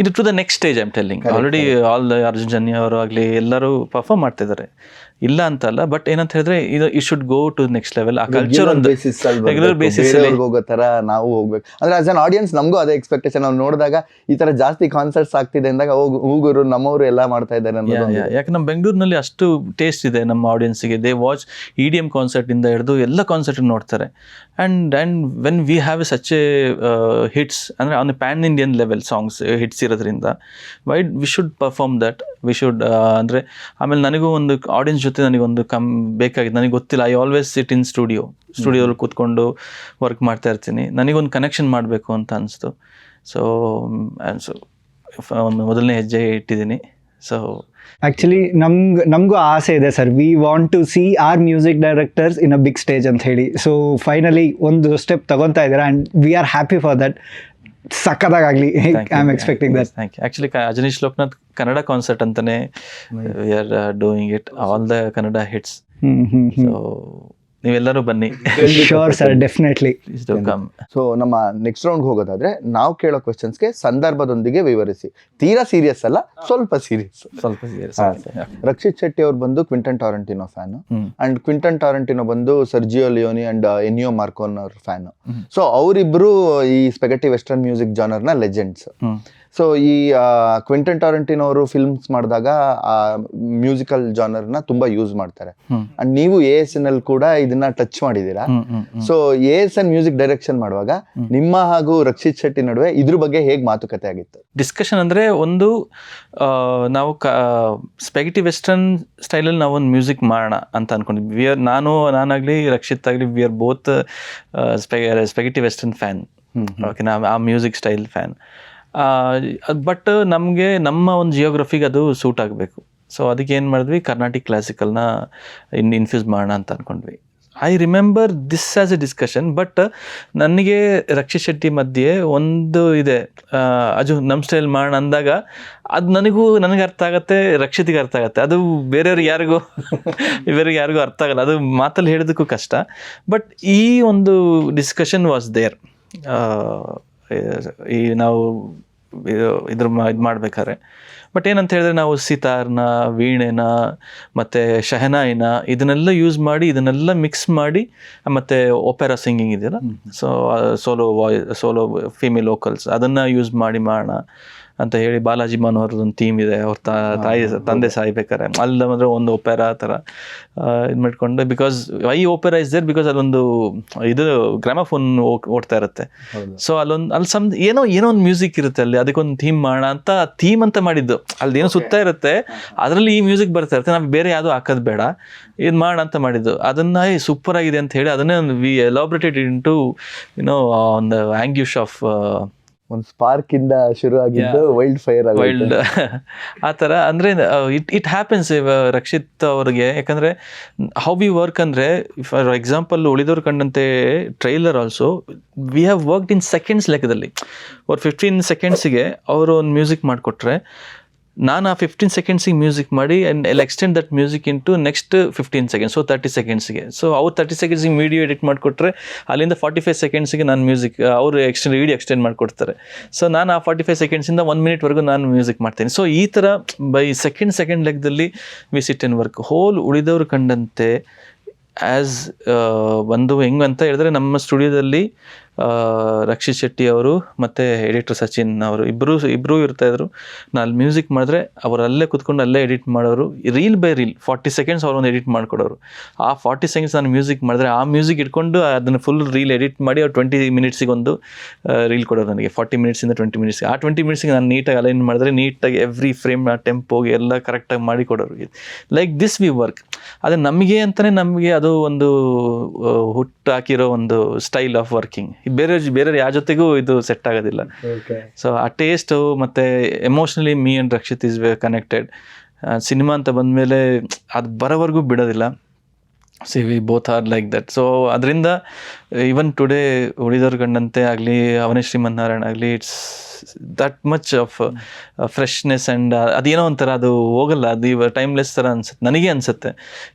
ಇದು to the next stage I am telling. Already Arjun Janya ಅವರು ಆಗಲಿ ಎಲ್ಲರೂ ಪರ್ಫಾರ್ಮ್ ಮಾಡ್ತಿದ್ದಾರೆ, ಇಲ್ಲ ಅಂತಲ್ಲ. ಬಟ್ ಏನಂತ ಹೇಳಿದ್ರೆ ಇದು it should go to next level. ಆ ಕಲ್ಚರ್ ಒಂದು ರೆಗ್ಯುಲರ್ ಬೇಸಿಸ್ ಹೋಗೋ ಥರ ನಾವು ಹೋಗ್ಬೇಕು. ಅಂದ್ರೆ ಆಸ್ ಅನ್ ಆಡಿಯನ್ಸ್ ನಮಗೂ ಅದೇ ಎಕ್ಸ್ಪೆಕ್ಟೇಷನ್. ನಾವು ನೋಡಿದಾಗ ಈ ಥರ ಜಾಸ್ತಿ ಕಾನ್ಸರ್ಟ್ಸ್ ಆಗ್ತಿದೆ ಅಂದಾಗ ಹೋಗೋರು ನಮ್ಮವರು ಎಲ್ಲ ಮಾಡ್ತಾ ಇದ್ದಾರೆ ಅನ್ನೋದು. ಯಾಕೆ ನಮ್ಮ ಬೆಂಗಳೂರಿನಲ್ಲಿ ಅಷ್ಟು ಟೇಸ್ಟ್ ಇದೆ ನಮ್ಮ ಆಡಿಯನ್ಸಿಗೆ. ದೇ ವಾಚ್ EDM ಕಾನ್ಸರ್ಟ್ ಇಂದ ಹಿಡಿದು ಎಲ್ಲ ಕಾನ್ಸರ್ಟ್ ನೋಡ್ತಾರೆ. And when we have such a hits ಅಂದರೆ on a pan Indian level songs hits ಇರೋದ್ರಿಂದ we should perform that. We should ಅಂದರೆ ಆಮೇಲೆ ನನಗೂ ಒಂದು ಆಡಿಯನ್ಸ್ ಜೊತೆ ನನಗೊಂದು ಬೇಕಾಗಿತ್ತು. ನನಗೆ ಗೊತ್ತಿಲ್ಲ, ಐ ಆಲ್ವೇಸ್ ಸಿಟ್ ಇನ್ ಸ್ಟುಡಿಯೋದಲ್ಲಿ ಕೂತ್ಕೊಂಡು ವರ್ಕ್ ಮಾಡ್ತಾ ಇರ್ತೀನಿ. ನನಗೊಂದು ಕನೆಕ್ಷನ್ ಮಾಡಬೇಕು ಅಂತ ಅನಿಸ್ತು. ಸೊ ಮೊದಲನೇ ಹೆಜ್ಜೆ ಇಟ್ಟಿದ್ದೀನಿ. ಸೊ ಆ್ಯಕ್ಚುಲಿ ನಮಗೂ ಆಸೆ ಇದೆ sir, we want to see our music directors in a big stage ಅಂತ ಹೇಳಿ. ಸೊ ಫೈನಲಿ ಒಂದು ಸ್ಟೆಪ್ ತಗೊತಾ ಇದ್ದೀರಾ and we are happy for that. ಸಕ್ಕದಾಗಲಿ. I am expecting that. Thank you. Actually Ajaneesh Loknath Kannada concert ಅಂತಲೇ we are doing it, all the Kannada hits. So ನೀವೆಲ್ಲರೂ ಬನ್ನಿ. Sure sir, definitely. So ನಮ್ಮ ನೆಕ್ಸ್ಟ್ ರೌಂಡ್ಗೆ ಹೋಗೋದಾದ್ರೆ ನಾವು ಕೇಳೋ ಕ್ವೆಶ್ಚನ್ಸ್ಗೆ ಸಂದರ್ಭದೊಂದಿಗೆ ವಿವರಿಸಿ. ತೀರಾ ಸೀರಿಯಸ್ ಅಲ್ಲ, ಸ್ವಲ್ಪ ಸೀರಿಯಸ್. ರಕ್ಷಿತ್ ಶೆಟ್ಟಿ ಅವ್ರು ಬಂದು ಕ್ವಿಂಟನ್ ಟಾರಂಟಿನೋ ಫ್ಯಾನ್, ಅಂಡ್ ಕ್ವಿಂಟನ್ ಟಾರಂಟಿನೋ ಬಂದು ಸರ್ಜಿಯೋ ಲಿಯೋನಿ ಅಂಡ್ ಎನಿಯೋ ಮಾರ್ಕೋನ್ ಅವ್ರ ಫ್ಯಾನ್. ಸೊ ಅವರಿಬ್ರು ಈ ಸ್ಪೆಗಟಿ ವೆಸ್ಟರ್ನ್ ಮ್ಯೂಸಿಕ್ ಜಾನರ್ನ ಲೆಜೆಂಡ್ಸ್. ಸೊ ಈ ಕ್ವಿಂಟನ್ ಟಾರಂಟಿನೋ ಅವರು ಫಿಲ್ಮ್ಸ್ ಮಾಡಿದಾಗ ಆ ಮ್ಯೂಸಿಕಲ್ ಜಾನರ್ನ ತುಂಬಾ ಯೂಸ್ ಮಾಡ್ತಾರೆ. ಅಂಡ್ ನೀವು ASN ಕೂಡ ಇದನ್ನ ಟಚ್ ಮಾಡಿದೀರಾ. ಸೊ ASN ಮ್ಯೂಸಿಕ್ ಡೈರೆಕ್ಷನ್ ಮಾಡುವಾಗ ನಿಮ್ಮ ಹಾಗೂ ರಕ್ಷಿತ್ ಶೆಟ್ಟಿ ನಡುವೆ ಇದ್ರ ಬಗ್ಗೆ ಹೇಗೆ ಮಾತುಕತೆ ಆಗಿತ್ತು? ಡಿಸ್ಕಷನ್ ಅಂದರೆ ಒಂದು ನಾವು ಸ್ಪೆಗಟಿ ವೆಸ್ಟರ್ನ್ ಸ್ಟೈಲಲ್ಲಿ ನಾವು ಒಂದು ಮ್ಯೂಸಿಕ್ ಮಾಡೋಣ ಅಂತ ಅನ್ಕೊಂಡಿದ್ವಿ. ನಾನಾಗಲಿ ರಕ್ಷಿತ್ ಆಗಲಿ we are both spaghetti western fan. Okay, ಆ ಮ್ಯೂಸಿಕ್ ಸ್ಟೈಲ್ ಫ್ಯಾನ್. ಬಟ್ ನಮಗೆ ನಮ್ಮ ಒಂದು ಜಿಯೋಗ್ರಫಿಗೆ ಅದು ಸೂಟ್ ಆಗಬೇಕು. ಸೊ ಅದಕ್ಕೆ ಏನು ಮಾಡಿದ್ವಿ, ಕರ್ನಾಟಿಕ್ ಕ್ಲಾಸಿಕಲ್ನ ಇನ್ಫ್ಯೂಸ್ ಮಾಡೋಣ ಅಂತ ಅಂದ್ಕೊಂಡ್ವಿ. I remember this as a discussion. But ನನಗೆ ರಕ್ಷಿತ್ ಶೆಟ್ಟಿ ಮಧ್ಯೆ ಒಂದು ಇದೆ, ನಮ್ಮ ಸ್ಟೈಲ್ ಮಾಡೋಣ ಅಂದಾಗ ಅದು ನನಗೆ ಅರ್ಥ ಆಗುತ್ತೆ, ರಕ್ಷಿತಿಗೆ ಅರ್ಥ ಆಗುತ್ತೆ. ಅದು ಬೇರೆಯವ್ರಿಗೆ ಯಾರಿಗೂ ಅರ್ಥ ಆಗಲ್ಲ. ಅದು ಮಾತಲ್ಲಿ ಹೇಳೋದಕ್ಕೂ ಕಷ್ಟ. ಬಟ್ ಈ ಒಂದು ಡಿಸ್ಕಷನ್ ವಾಸ್ ದೇರ್. ಈ ನಾವು ಇದು ಮಾಡ್ಬೇಕಾದ್ರೆ. ಬಟ್ ಏನಂತ ಹೇಳಿದ್ರೆ ನಾವು ಸಿತಾರ್ನ, ವೀಣೆನ ಮತ್ತು ಶಹನಾಯಿನ ಇದನ್ನೆಲ್ಲ ಯೂಸ್ ಮಾಡಿ, ಇದನ್ನೆಲ್ಲ ಮಿಕ್ಸ್ ಮಾಡಿ, ಮತ್ತು ಒಪೆರಾ ಸಿಂಗಿಂಗ್ ಇದೆಯಲ್ಲ, ಸೊ ಸೋಲೋ ಫೀಮೇಲ್ ವೋಕಲ್ಸ್ ಅದನ್ನು ಯೂಸ್ ಮಾಡಿ ಮಾಡೋಣ ಅಂತ ಹೇಳಿ ಬಾಲಾಜಿ ಮನೋಹರ್ದು ಒಂದು ಥೀಮ್ ಇದೆ. ಅವ್ರ ತಂದೆ ಸಾಯ್ಬೇಕಾರೆ ಅಲ್ಲಂದ್ರೆ ಒಂದು ಒಪೆರಾ ಥರ ಇದು ಮಾಡ್ಕೊಂಡು, because why opera is there because ಅದೊಂದು ಇದು ಗ್ರಾಮಫೋನ್ ಓಡ್ತಾ ಇರುತ್ತೆ. ಸೊ ಅಲ್ಲಿ ಏನೋ ಒಂದು ಮ್ಯೂಸಿಕ್ ಇರುತ್ತೆ ಅಲ್ಲಿ, ಅದಕ್ಕೊಂದು ಥೀಮ್ ಮಾಡೋಣ ಅಂತ ಥೀಮ್ ಅಂತ ಮಾಡಿದ್ದು. ಅಲ್ಲಿ ಏನೋ ಸುತ್ತ ಇರುತ್ತೆ, ಅದರಲ್ಲಿ ಈ ಮ್ಯೂಸಿಕ್ ಬರ್ತಾ ಇರುತ್ತೆ, ನಾವು ಬೇರೆ ಯಾವುದು ಹಾಕೋದು ಬೇಡ, ಇದು ಮಾಡೋಣ ಅಂತ ಮಾಡಿದ್ದು. ಅದನ್ನ ಸೂಪರ್ ಆಗಿದೆ ಅಂತ ಹೇಳಿ ಅದನ್ನೇ ಒಂದು ವಿ ಎಲಾಬ್ರೇಟೆಡ್ ಇಂಟು ಯುನೋ ಒಂದು ಆಂಗ್ಯೂಶ್ ಆಫ್ ಒಂದು ಸ್ಪಾರ್ಕ್ ಇಂದ ಶುರು ಆಗಿದ್ದು ವೈಲ್ಡ್ ಫೈರ್ ವೈಲ್ಡ್ ಆ ಥರ. ಅಂದರೆ ಇಟ್ ಹ್ಯಾಪನ್ಸ್ ರಕ್ಷಿತ್ ಅವ್ರಿಗೆ. ಯಾಕಂದರೆ ಹೌ ವಿ ವರ್ಕ್ ಅಂದರೆ, ಫಾರ್ ಎಕ್ಸಾಂಪಲ್ ಉಳಿದವ್ರು ಕಂಡಂತೆ trailer also we have worked in seconds ಲೆಕ್ಕದಲ್ಲಿ. ಅವ್ರು 15 ಸೆಕೆಂಡ್ಸಿಗೆ ಅವರು ಒಂದು ಮ್ಯೂಸಿಕ್ ಮಾಡಿಕೊಟ್ರೆ, ನಾನು ಆ 15 ಸೆಕೆಂಡ್ಸಿಗೆ ಮ್ಯೂಸಿಕ್ ಮಾಡಿ and I'll extend that music into next 15 seconds, so 30 ಸೆಕೆಂಡ್ಸ್ಗೆ. ಸೊ ಅವ್ರು 30 ಸೆಕೆಂಡ್ಸಿಗೆ ವಿಡಿಯೋ ಎಡಿಟ್ ಮಾಡಿಕೊಟ್ರೆ, ಅಲ್ಲಿಂದ 45 ಸೆಕೆಂಡ್ಸಿಗೆ ನಾನು ಮ್ಯೂಸಿಕ್, ಅವರು ವಿಡಿಯೋ ಎಕ್ಸ್ಟೆಂಡ್ ಮಾಡಿಕೊಡ್ತಾರೆ. ಸೊ ನಾನು ಆ 45 ಸೆಕೆಂಡ್ಸಿಂದ 1 ಮಿನಿಟ್ವರೆಗೂ ನಾನು ಮ್ಯೂಸಿಕ್ ಮಾಡ್ತೀನಿ. ಸೊ ಈ ಥರ ಬೈ ಸೆಕೆಂಡ್ ಲೆಕ್ಕದಲ್ಲಿ we sit and work. Whole ಉಳಿದವರು ಕಂಡಂತೆ ಆ್ಯಸ್ ಒಂದು ಹೆಂಗಂತ ಹೇಳಿದ್ರೆ, ನಮ್ಮ ಸ್ಟುಡಿಯೋದಲ್ಲಿ ರಕ್ಷಿತ್ ಶೆಟ್ಟಿ ಅವರು ಮತ್ತು ಎಡಿಟರ್ ಸಚಿನ್ ಅವರು ಇಬ್ಬರೂ ಇರ್ತಾಯಿದ್ರು. ನಾನು ಅಲ್ಲಿ ಮ್ಯೂಸಿಕ್ ಮಾಡಿದ್ರೆ ಅವರು ಅಲ್ಲೇ ಕೂತ್ಕೊಂಡು ಅಲ್ಲೇ ಎಡಿಟ್ ಮಾಡೋರು, ರೀಲ್ ಬೈ ರೀಲ್ 40 ಸೆಕೆಂಡ್ಸ್ ಅವ್ರೊಂದು ಎಡಿಟ್ ಮಾಡಿಕೊಡೋರು. ಆ 40 ಸೆಕೆಂಡ್ಸ್ ನಾನು ಮ್ಯೂಸಿಕ್ ಮಾಡಿದ್ರೆ ಆ ಮ್ಯೂಸಿಕ್ ಇಟ್ಕೊಂಡು ಅದನ್ನು ಫುಲ್ ರೀಲ್ ಎಡಿಟ್ ಮಾಡಿ ಅವ್ರು 20 ಮಿನಿಟ್ಸಿಗೆ ಒಂದು ರೀಲ್ ಕೊಡೋರು ನನಗೆ. 40 ಮಿನಿಟ್ಸಿಂದ 20 ಮಿನಿಟ್ಸ್ಗೆ. ಆ 20 ಮಿನಿಟ್ಸಿಗೆ ನಾನು ನೀಟಾಗಿ ಅಲೈನ್ ಮಾಡಿದ್ರೆ ನೀಟಾಗಿ ಎವ್ರಿ ಫ್ರೇಮ್ ಆ ಟೆಂಪೋಗೆ ಎಲ್ಲ ಕರೆಕ್ಟಾಗಿ ಮಾಡಿ ಕೊಡೋರು. Like this we work. ಅದು ನಮಗೆ ಅಂತಲೇ ನಮಗೆ ಅದು ಒಂದು ಹುಟ್ಟು ಹಾಕಿರೋ ಒಂದು ಸ್ಟೈಲ್ ಆಫ್ ವರ್ಕಿಂಗ್. ಬೇರೆ ಯಾರ ಜೊತೆಗೂ ಇದು ಸೆಟ್ ಆಗೋದಿಲ್ಲ. ಸೊ ಆ ಟೇಸ್ಟು ಮತ್ತು emotionally me and Rakshit is connected. Cinema ಅಂತ ಬಂದಮೇಲೆ ಅದು ಬರೋವರೆಗೂ ಬಿಡೋದಿಲ್ಲ. See we both are like that. So ಅದರಿಂದ ಈವನ್ ಟುಡೇ ಉಳಿದವ್ರು ಕಂಡಂತೆ ಆಗಲಿ, ಅವನೇ ಶ್ರೀಮನ್ನಾರಾಯಣ ಆಗಲಿ, it's that much of freshness and ಅದೇನೋ ಒಂಥರ ಅದು ಹೋಗಲ್ಲ, ಅದು ಟೈಮ್ಲೆಸ್ ಥರ ಅನ್ಸುತ್ತೆ, ನನಗೆ ಅನಿಸುತ್ತೆ,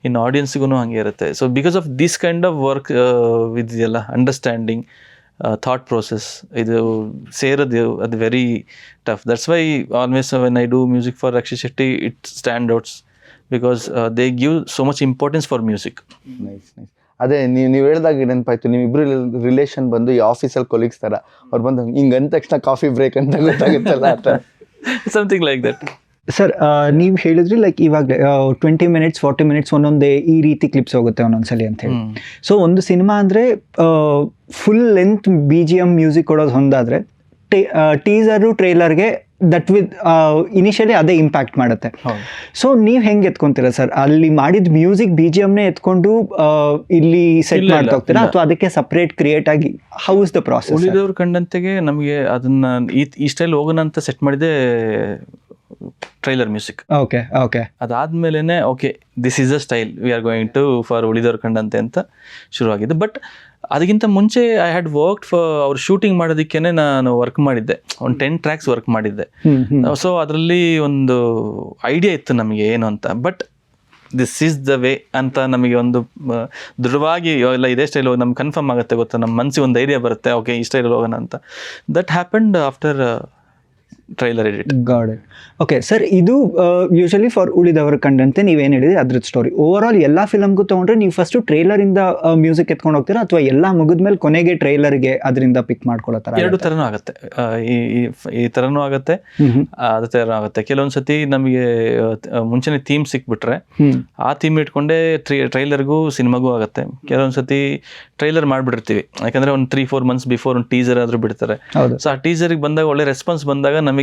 ಇನ್ನು ಆಡಿಯನ್ಸ್ಗೂ ಹಾಗೆ ಇರುತ್ತೆ. So because of this kind of work ಇದೆಯಲ್ಲ, ಅಂಡರ್ಸ್ಟ್ಯಾಂಡಿಂಗ್, ಥಾಟ್ ಪ್ರೋಸೆಸ್, ಇದು ಸೇರೋದು ಅದು very tough. That's why always when I do music for Rakshit Shetty it stand outs because they give so much importance for music. Nice. ಅದೇ ನೀವು ಹೇಳಿದಾಗ ನೆನಪಾಯ್ತು, ನೀವಿಬ್ರು relation ಬಂದು ಈ ಆಫೀಸಲ್ಲಿ ಕೊಲೀಗ್ಸ್ ಥರ, ಅವ್ರು ಬಂದು ಹಿಂಗೆ ಅಂದ ತಕ್ಷಣ ಕಾಫಿ ಬ್ರೇಕ್ ಅಂತ ಗೊತ್ತಾಗುತ್ತಲ್ಲ, ಆ ಥರ ಸಮಥಿಂಗ್ ಲೈಕ್ ದಟ್. ಸರ್, ನೀವು ಹೇಳಿದ್ರಿ ಲೈಕ್ ಇವಾಗ 20 ಮಿನಿಟ್ಸ್ 40 ಮಿನಿಟ್ಸ್ ಒಂದೊಂದೇ ಈ ರೀತಿ ಕ್ಲಿಪ್ಸ್ ಹೋಗುತ್ತೆ ಒಂದೊಂದ್ಸಲಿ ಅಂತ ಹೇಳಿ. ಸೊ ಒಂದು ಸಿನಿಮಾ ಅಂದರೆ ಫುಲ್ ಲೆಂತ್ BGM ಮ್ಯೂಸಿಕ್ ಕೊಡೋದು ಹೊಂದಾದರೆ, ಟೀಸರು ಟ್ರೈಲರ್ಗೆ ದಟ್ ವಿತ್ ಇನಿಷಿಯಲಿ ಅದೇ ಇಂಪ್ಯಾಕ್ಟ್ ಮಾಡುತ್ತೆ. ಸೊ ನೀವು ಹೆಂಗೆ ಎತ್ಕೊಂತೀರ ಸರ್? ಅಲ್ಲಿ ಮಾಡಿದ ಮ್ಯೂಸಿಕ್ BGMನೇ ಎತ್ಕೊಂಡು ಇಲ್ಲಿ ಸೆಟ್ ಮಾಡ್ತಾ ಹೋಗ್ತೀರಾ, ಅಥವಾ ಅದಕ್ಕೆ ಸಪ್ರೇಟ್ ಕ್ರಿಯೇಟ್ ಆಗಿ ಹೌ ಇಸ್ ದ ಪ್ರಾಸೆಸ್? ಉಳಿದವ್ರು ಕಂಡಂತೆಗೆ ನಮಗೆ ಅದನ್ನ ಈ ಸ್ಟೈಲ್ ಹೋಗೋಣ ಅಂತ ಸೆಟ್ ಮಾಡಿದೆ ಟ್ರೈಲರ್ ಮ್ಯೂಸಿಕ್. ಓಕೆ ಅದಾದ್ಮೇಲೆ okay this is a style we are going to for Ulidavaru Kandanthe ಅಂತ ಶುರುವಾಗಿದ್ದು. ಬಟ್ ಅದಕ್ಕಿಂತ ಮುಂಚೆ ಐ ಹ್ಯಾಡ್ ವರ್ಕ್ಡ್ ಫಾರ್ ಅವ್ರು ಶೂಟಿಂಗ್ ಮಾಡೋದಕ್ಕೇನೆ ನಾನು ವರ್ಕ್ ಮಾಡಿದ್ದೆ, ಒಂದು 10 ಟ್ರ್ಯಾಕ್ಸ್ ವರ್ಕ್ ಮಾಡಿದ್ದೆ. ಸೊ ಅದರಲ್ಲಿ ಒಂದು ಐಡಿಯಾ ಇತ್ತು ನಮಗೆ ಏನು ಅಂತ. But this is the way ಅಂತ ನಮಗೆ ಒಂದು ದೃಢವಾಗಿ ಇಲ್ಲ ಇದೇ ಸ್ಟೈಲ್ ನಮ್ಗೆ ಕನ್ಫರ್ಮ್ ಆಗುತ್ತೆ, ಗೊತ್ತಾ, ನಮ್ಮ ಮನಸ್ಸಿಗೆ ಒಂದು ಐಡಿಯಾ ಬರುತ್ತೆ, ಓಕೆ ಈ ಸ್ಟೈಲ್ ಹೋಗೋಣ ಅಂತ. That happened after trailer edit. God it. Okay sir, ಇದು ಯೂಶಲಿ ಫಾರ್ ಉಳಿದವರು ಕಂಡಂತೆ ನೀವೇನು ಹೇಳಿದ್ರಿ ಅದ್ರದ್ದು ಸ್ಟೋರಿ. ಓವರ್ ಆಲ್ ಎಲ್ಲ ಫಿಲಮ್ಗೂ ತೊಗೊಂಡ್ರೆ ನೀವು ಫಸ್ಟು ಟ್ರೈಲರಿಂದ ಮ್ಯೂಸಿಕ್ ಎತ್ಕೊಂಡು ಹೋಗ್ತೀರಾ, ಅಥವಾ ಎಲ್ಲ ಮುಗಿದ್ಮೇಲೆ ಕೊನೆಗೆ ಟ್ರೈಲರ್ಗೆ ಅದರಿಂದ ಪಿಕ್ ಮಾಡ್ಕೊಳ್ಳೋ ಥರ? ಎರಡು ಥರನೂ ಆಗುತ್ತೆ. ಈ ಥರನೂ ಆಗುತ್ತೆ, ಅದೇ ಥರ ಆಗುತ್ತೆ. ಕೆಲವೊಂದು ಸತಿ ನಮಗೆ ಮುಂಚೆನೇ ಥೀಮ್ ಸಿಕ್ಬಿಟ್ರೆ ಆ ಥೀಮ್ ಇಟ್ಕೊಂಡೆ ಟ್ರೈಲರ್ಗೂ ಸಿನಿಮಾಗೂ ಆಗುತ್ತೆ. ಕೆಲವೊಂದು ಸತಿ ಟ್ರೈಲರ್ ಮಾಡಿಬಿಟ್ಟಿರ್ತೀವಿ, ಯಾಕಂದರೆ ಒಂದು 3-4 ಮಂತ್ಸ್ ಬಿಫೋರ್ ಒಂದು ಟೀಸರ್ ಆದರೂ ಬಿಡ್ತಾರೆ. ಸೊ ಆ ಟೀಸರಿಗೆ ಬಂದಾಗ ಒಳ್ಳೆ ರೆಸ್ಪಾನ್ಸ್ ಬಂದಾಗ ನಮಗೆ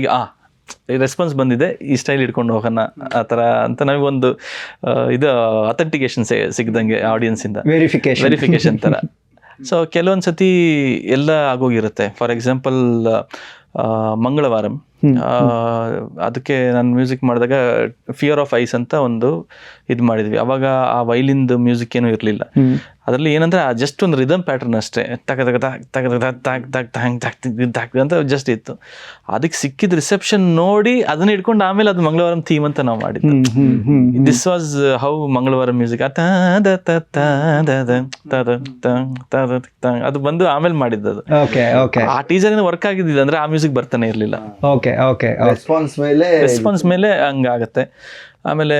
ರೆಸ್ಪಾನ್ಸ್ ಬಂದಿದೆ, ಈ ಸ್ಟೈಲ್ ಇಟ್ಕೊಂಡು ಹೋಗೋಣ ಆ ಥರ ಅಂತ ನಮಗೊಂದು ಇದು ಅಥೆಂಟಿಕೇಶನ್ ಸಿಗ್ದಂಗೆ ಆಡಿಯನ್ಸಿಂದ, ವೆರಿಫಿಕೇಶನ್ ಥರ. ಸೊ ಕೆಲವೊಂದು ಸತಿ ಎಲ್ಲ ಆಗೋಗಿರುತ್ತೆ. ಫಾರ್ ಎಕ್ಸಾಂಪಲ್ ಮಂಗಳವಾರಂ, ಅದಕ್ಕೆ ನಾನು ಮ್ಯೂಸಿಕ್ ಮಾಡಿದಾಗ ಫಿಯರ್ ಆಫ್ ಐಸ್ ಅಂತ ಒಂದು ಇದು ಮಾಡಿದ್ವಿ. ಅವಾಗ ಆ ವೈಲಿಂದು ಮ್ಯೂಸಿಕ್ ಏನೂ ಇರಲಿಲ್ಲ. ಅದರಲ್ಲಿ ಏನಂದರೆ ಜಸ್ಟ್ ಒಂದು ರಿದಮ್ ಪ್ಯಾಟರ್ನ್ ಅಷ್ಟೇ, ಅಂತ ಜಸ್ಟ್ ಇತ್ತು. ಅದಕ್ಕೆ ಸಿಕ್ಕಿದ ರಿಸೆಪ್ಷನ್ ನೋಡಿ ಅದನ್ನ ಇಟ್ಕೊಂಡು ಆಮೇಲೆ ಅದು ಮಂಗಳವಾರಂ ಥೀಮ್ ಅಂತ ನಾವು ಮಾಡಿದ್ದು. ದಿಸ್ ವಾಸ್ ಹೌ ಮಂಗಳವಾರಂ ಮ್ಯೂಸಿಕ್ ಅದು ಬಂದು ಆಮೇಲೆ ಮಾಡಿದ್ದು. ಅದು ಆ ಟೀಸರ್ ವರ್ಕ್ ಆಗಿದ್ದಿಲ್ಲ ಅಂದ್ರೆ ಆ ಮ್ಯೂಸಿಕ್ ಬರ್ತಾನೆ ಇರಲಿಲ್ಲ. ರೆಸ್ಪಾನ್ಸ್ ಮೇಲೆ ಹಂಗಾಗತ್ತೆ. ಆಮೇಲೆ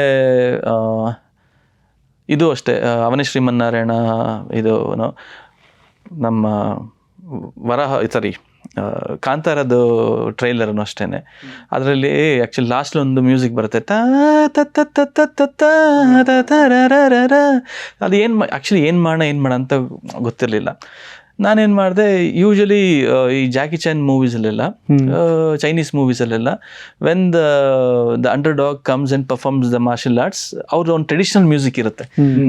ಇದು ಅಷ್ಟೇ, ಅವನೇ ಶ್ರೀಮನ್ನಾರಾಯಣ, ಇದು ನಮ್ಮ ಕಾಂತಾರದು ಟ್ರೈಲರ್ನು ಅಷ್ಟೇನೆ, ಅದರಲ್ಲಿ ಆ್ಯಕ್ಚುಲಿ ಲಾಸ್ಟ್ ಒಂದು ಮ್ಯೂಸಿಕ್ ಬರುತ್ತೆ, ಅದು ಆ್ಯಕ್ಚುಲಿ ಏನು ಮಾಡೋಣ ಅಂತ ಗೊತ್ತಿರಲಿಲ್ಲ. ನಾನೇನು ಮಾಡಿದೆ, ಯೂಶಲಿ ಈ ಜಾಕಿ ಚಾನ್ ಮೂವೀಸಲ್ಲೆಲ್ಲ, ಚೈನೀಸ್ ಮೂವೀಸಲ್ಲೆಲ್ಲ, when the underdog comes and performs the martial arts, ಅವ್ರದ್ದು ಒಂದು ಟ್ರೆಡಿಷನಲ್ ಮ್ಯೂಸಿಕ್ ಇರುತ್ತೆ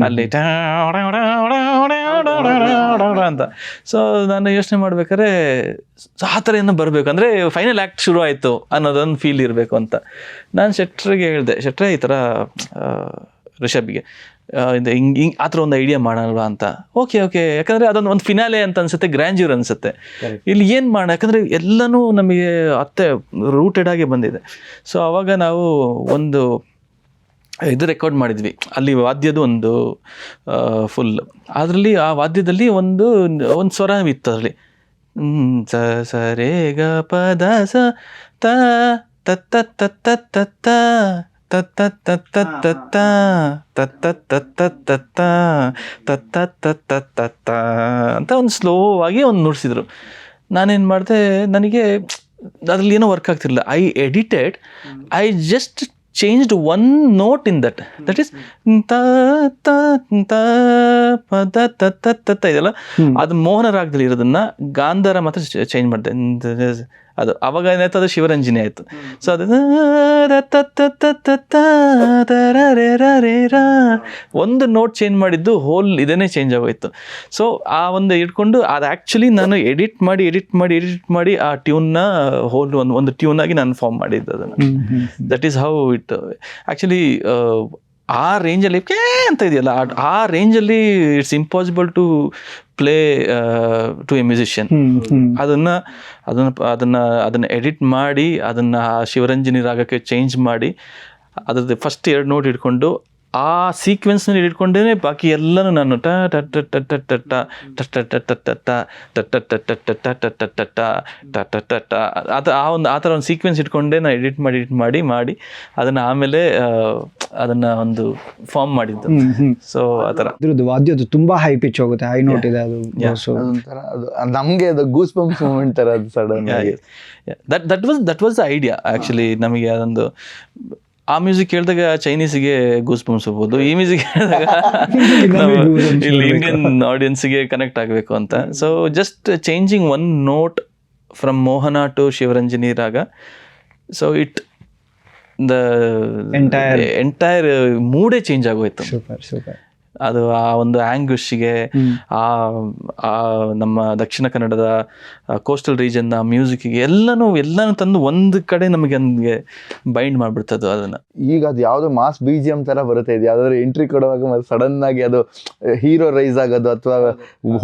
ಅಲ್ಲಿ ಅಂತ. ಸೊ ನಾನು ಯೋಚನೆ ಮಾಡ್ಬೇಕಾದ್ರೆ ಆ ಥರ ಏನೋ ಬರಬೇಕು ಅಂದರೆ ಫೈನಲ್ ಆ್ಯಕ್ಟ್ ಶುರು ಆಯಿತು ಅನ್ನೋದೊಂದು ಫೀಲ್ ಇರಬೇಕು ಅಂತ ನಾನು ಶೆಟ್ರಿಗೆ ಹೇಳಿದೆ, ಶೆಟ್ರೆ ಈ ಥರ ರಿಷಬ್ಗೆ ಇದು ಹಿಂಗೆ ಆ ಥರ ಒಂದು ಐಡಿಯಾ ಮಾಡೋಣ ಅಂತ. ಓಕೆ ಯಾಕಂದರೆ ಅದೊಂದು ಒಂದು ಫಿನಾಲೆ ಅಂತ ಅನ್ಸುತ್ತೆ, ಗ್ರ್ಯಾಂಡ್ಯೂರ್ ಅನಿಸುತ್ತೆ. ಇಲ್ಲಿ ಏನು ಮಾಡೋಣ, ಯಾಕಂದರೆ ಎಲ್ಲನೂ ನಮಗೆ ರೂಟೆಡ್ ಆಗಿ ಬಂದಿದೆ. ಸೊ ಆವಾಗ ನಾವು ಒಂದು ಇದು ರೆಕಾರ್ಡ್ ಮಾಡಿದ್ವಿ, ಅಲ್ಲಿ ವಾದ್ಯದ ಒಂದು ಫುಲ್, ಅದರಲ್ಲಿ ಆ ವಾದ್ಯದಲ್ಲಿ ಒಂದು ಸ್ವರ ಇತ್ತು ಅದರಲ್ಲಿ, ಸ ರೇ ಗ ಪ ದ ಸ ತ ತತ್ತ ತತ್ತ ತತ್ತ ತತ್ತ ತತ್ತ ತತ್ತ ತತ್ತ ತತ್ತ ತತ್ತ ತತ್ತ ತತ್ತ ತತ್ತ ಅಂತ ಒಂದು ಸ್ಲೋ ಆಗಿ ಒಂದು ನುಡಿಸಿದ್ರು. ನಾನೇನು ಮಾಡಿದೆ, ನನಗೆ ಅದರಲ್ಲಿ ಏನೋ ವರ್ಕ್ ಆಗ್ತಿರಲಿಲ್ಲ. I edited, I just changed one note in that is ta ta ta pa da ta ta ta ಇದೆಲ್ಲ ಅದು ಮೋಹನ ರಾಗದಲ್ಲಿ ಇರೋದನ್ನ ಗಾಂಧಾರ ಮಾತ್ರ ಚೇಂಜ್ ಮಾಡಿದೆ. ಅದು ಅವಾಗ ಏನಾಯ್ತು, ಅದು ಶಿವರಂಜನಿ ಆಯಿತು. ಸೊ ಅದು ಒಂದು ನೋಟ್ ಚೇಂಜ್ ಮಾಡಿದ್ದು ಹೋಲ್ ಇದನ್ನೇ ಚೇಂಜ್ ಆಗೋಯ್ತು. ಸೊ ಆ ಒಂದು ಇಟ್ಕೊಂಡು ಅದು ಆ್ಯಕ್ಚುಲಿ ನಾನು ಎಡಿಟ್ ಮಾಡಿ ಆ ಟ್ಯೂನ್ನ ಹೋಲ್ ಒಂದು ಟ್ಯೂನ್ ಆಗಿ ನಾನು ಫಾರ್ಮ್ ಮಾಡಿದ್ದು ಅದನ್ನು. That is how it actually ಆ ರೇಂಜಲ್ಲಿ ಅಂತ ಇದೆಯಲ್ಲ, ಆ ರೇಂಜಲ್ಲಿ it's impossible to play to a musician. ಅದನ್ನು ಎಡಿಟ್ ಮಾಡಿ ಅದನ್ನು ಶಿವರಂಜನಿ ರಾಗಕ್ಕೆ ಚೇಂಜ್ ಮಾಡಿ ಅದ್ರದ್ದು ಫಸ್ಟ್ 2 ನೋಟ್ ಇಟ್ಕೊಂಡು ಆ ಸೀಕ್ವೆನ್ಸ್ನಲ್ಲಿ ಇಟ್ಕೊಂಡೇ ಬಾಕಿ ಎಲ್ಲನೂ ನಾನು ಟ ಟ ಟ ಟ ಟ ಟ ಟ ಟ ಟ ಟ ಟ ಟ ಅದು ಆ ಥರ ಒಂದು ಸೀಕ್ವೆನ್ಸ್ ಇಟ್ಕೊಂಡೇ ನಾನು ಎಡಿಟ್ ಮಾಡಿ ಅದನ್ನು ಆಮೇಲೆ ಅದನ್ನು ಒಂದು ಫಾರ್ಮ್ ಮಾಡಿದ್ದು. ಸೊ ಆ ಥರ ಅದ್ರದ್ದು ವಾದ್ಯದ್ದು ತುಂಬ ಹೈ ಪಿಚ್ ಹೋಗುತ್ತೆ, ಹೈ ನೋಟ್ ಇದೆ ಅದು. ನಮಗೆ ಅದು ಗೂಸ್ ಬಂಪ್ಸ್ ಮೂಮೆಂಟ್ ಥರ ಅದು ಸಡನ್ ಆಗಿ that was the idea actually. ನಮಗೆ ಅದೊಂದು ಆ ಮ್ಯೂಸಿಕ್ ಕೇಳಿದಾಗ ಚೈನೀಸಿಗೆ ಗೂಸ್ ಬಂಪ್ಸ್ ಹೋಗ್ಬೋದು, ಈ ಮ್ಯೂಸಿಕ್ ಕೇಳಿದಾಗ ಇಲ್ಲಿ ಇಂಡಿಯನ್ ಆಡಿಯನ್ಸ್ಗೆ ಕನೆಕ್ಟ್ ಆಗಬೇಕು ಅಂತ. So just changing one note from Mohana to Shivaranjani raga, so it the entire ಮೂಡೇ ಚೇಂಜ್ ಆಗೋಯ್ತು. ಅದು ಆ ಒಂದು ಆ್ಯಂಗ್ವಿಷ್ಗೆ, ಆ ನಮ್ಮ ದಕ್ಷಿಣ ಕನ್ನಡದ ಕೋಸ್ಟಲ್ ರೀಜನ್ನ ಮ್ಯೂಸಿಕ್ಗೆ ಎಲ್ಲನೂ ತಂದು ಒಂದು ಕಡೆ ನಮಗೆ ಬೈಂಡ್ ಮಾಡಿಬಿಡ್ತದ್ದು ಅದನ್ನು. ಈಗ ಅದು ಯಾವುದೋ ಮಾಸ್ BGM ಥರ ಬರುತ್ತೆ, ಇದು ಯಾವುದಾದ್ರು ಎಂಟ್ರಿ ಕೊಡುವಾಗ ಸಡನ್ ಆಗಿ ಅದು ಹೀರೋ ರೈಸ್ ಆಗೋದು ಅಥವಾ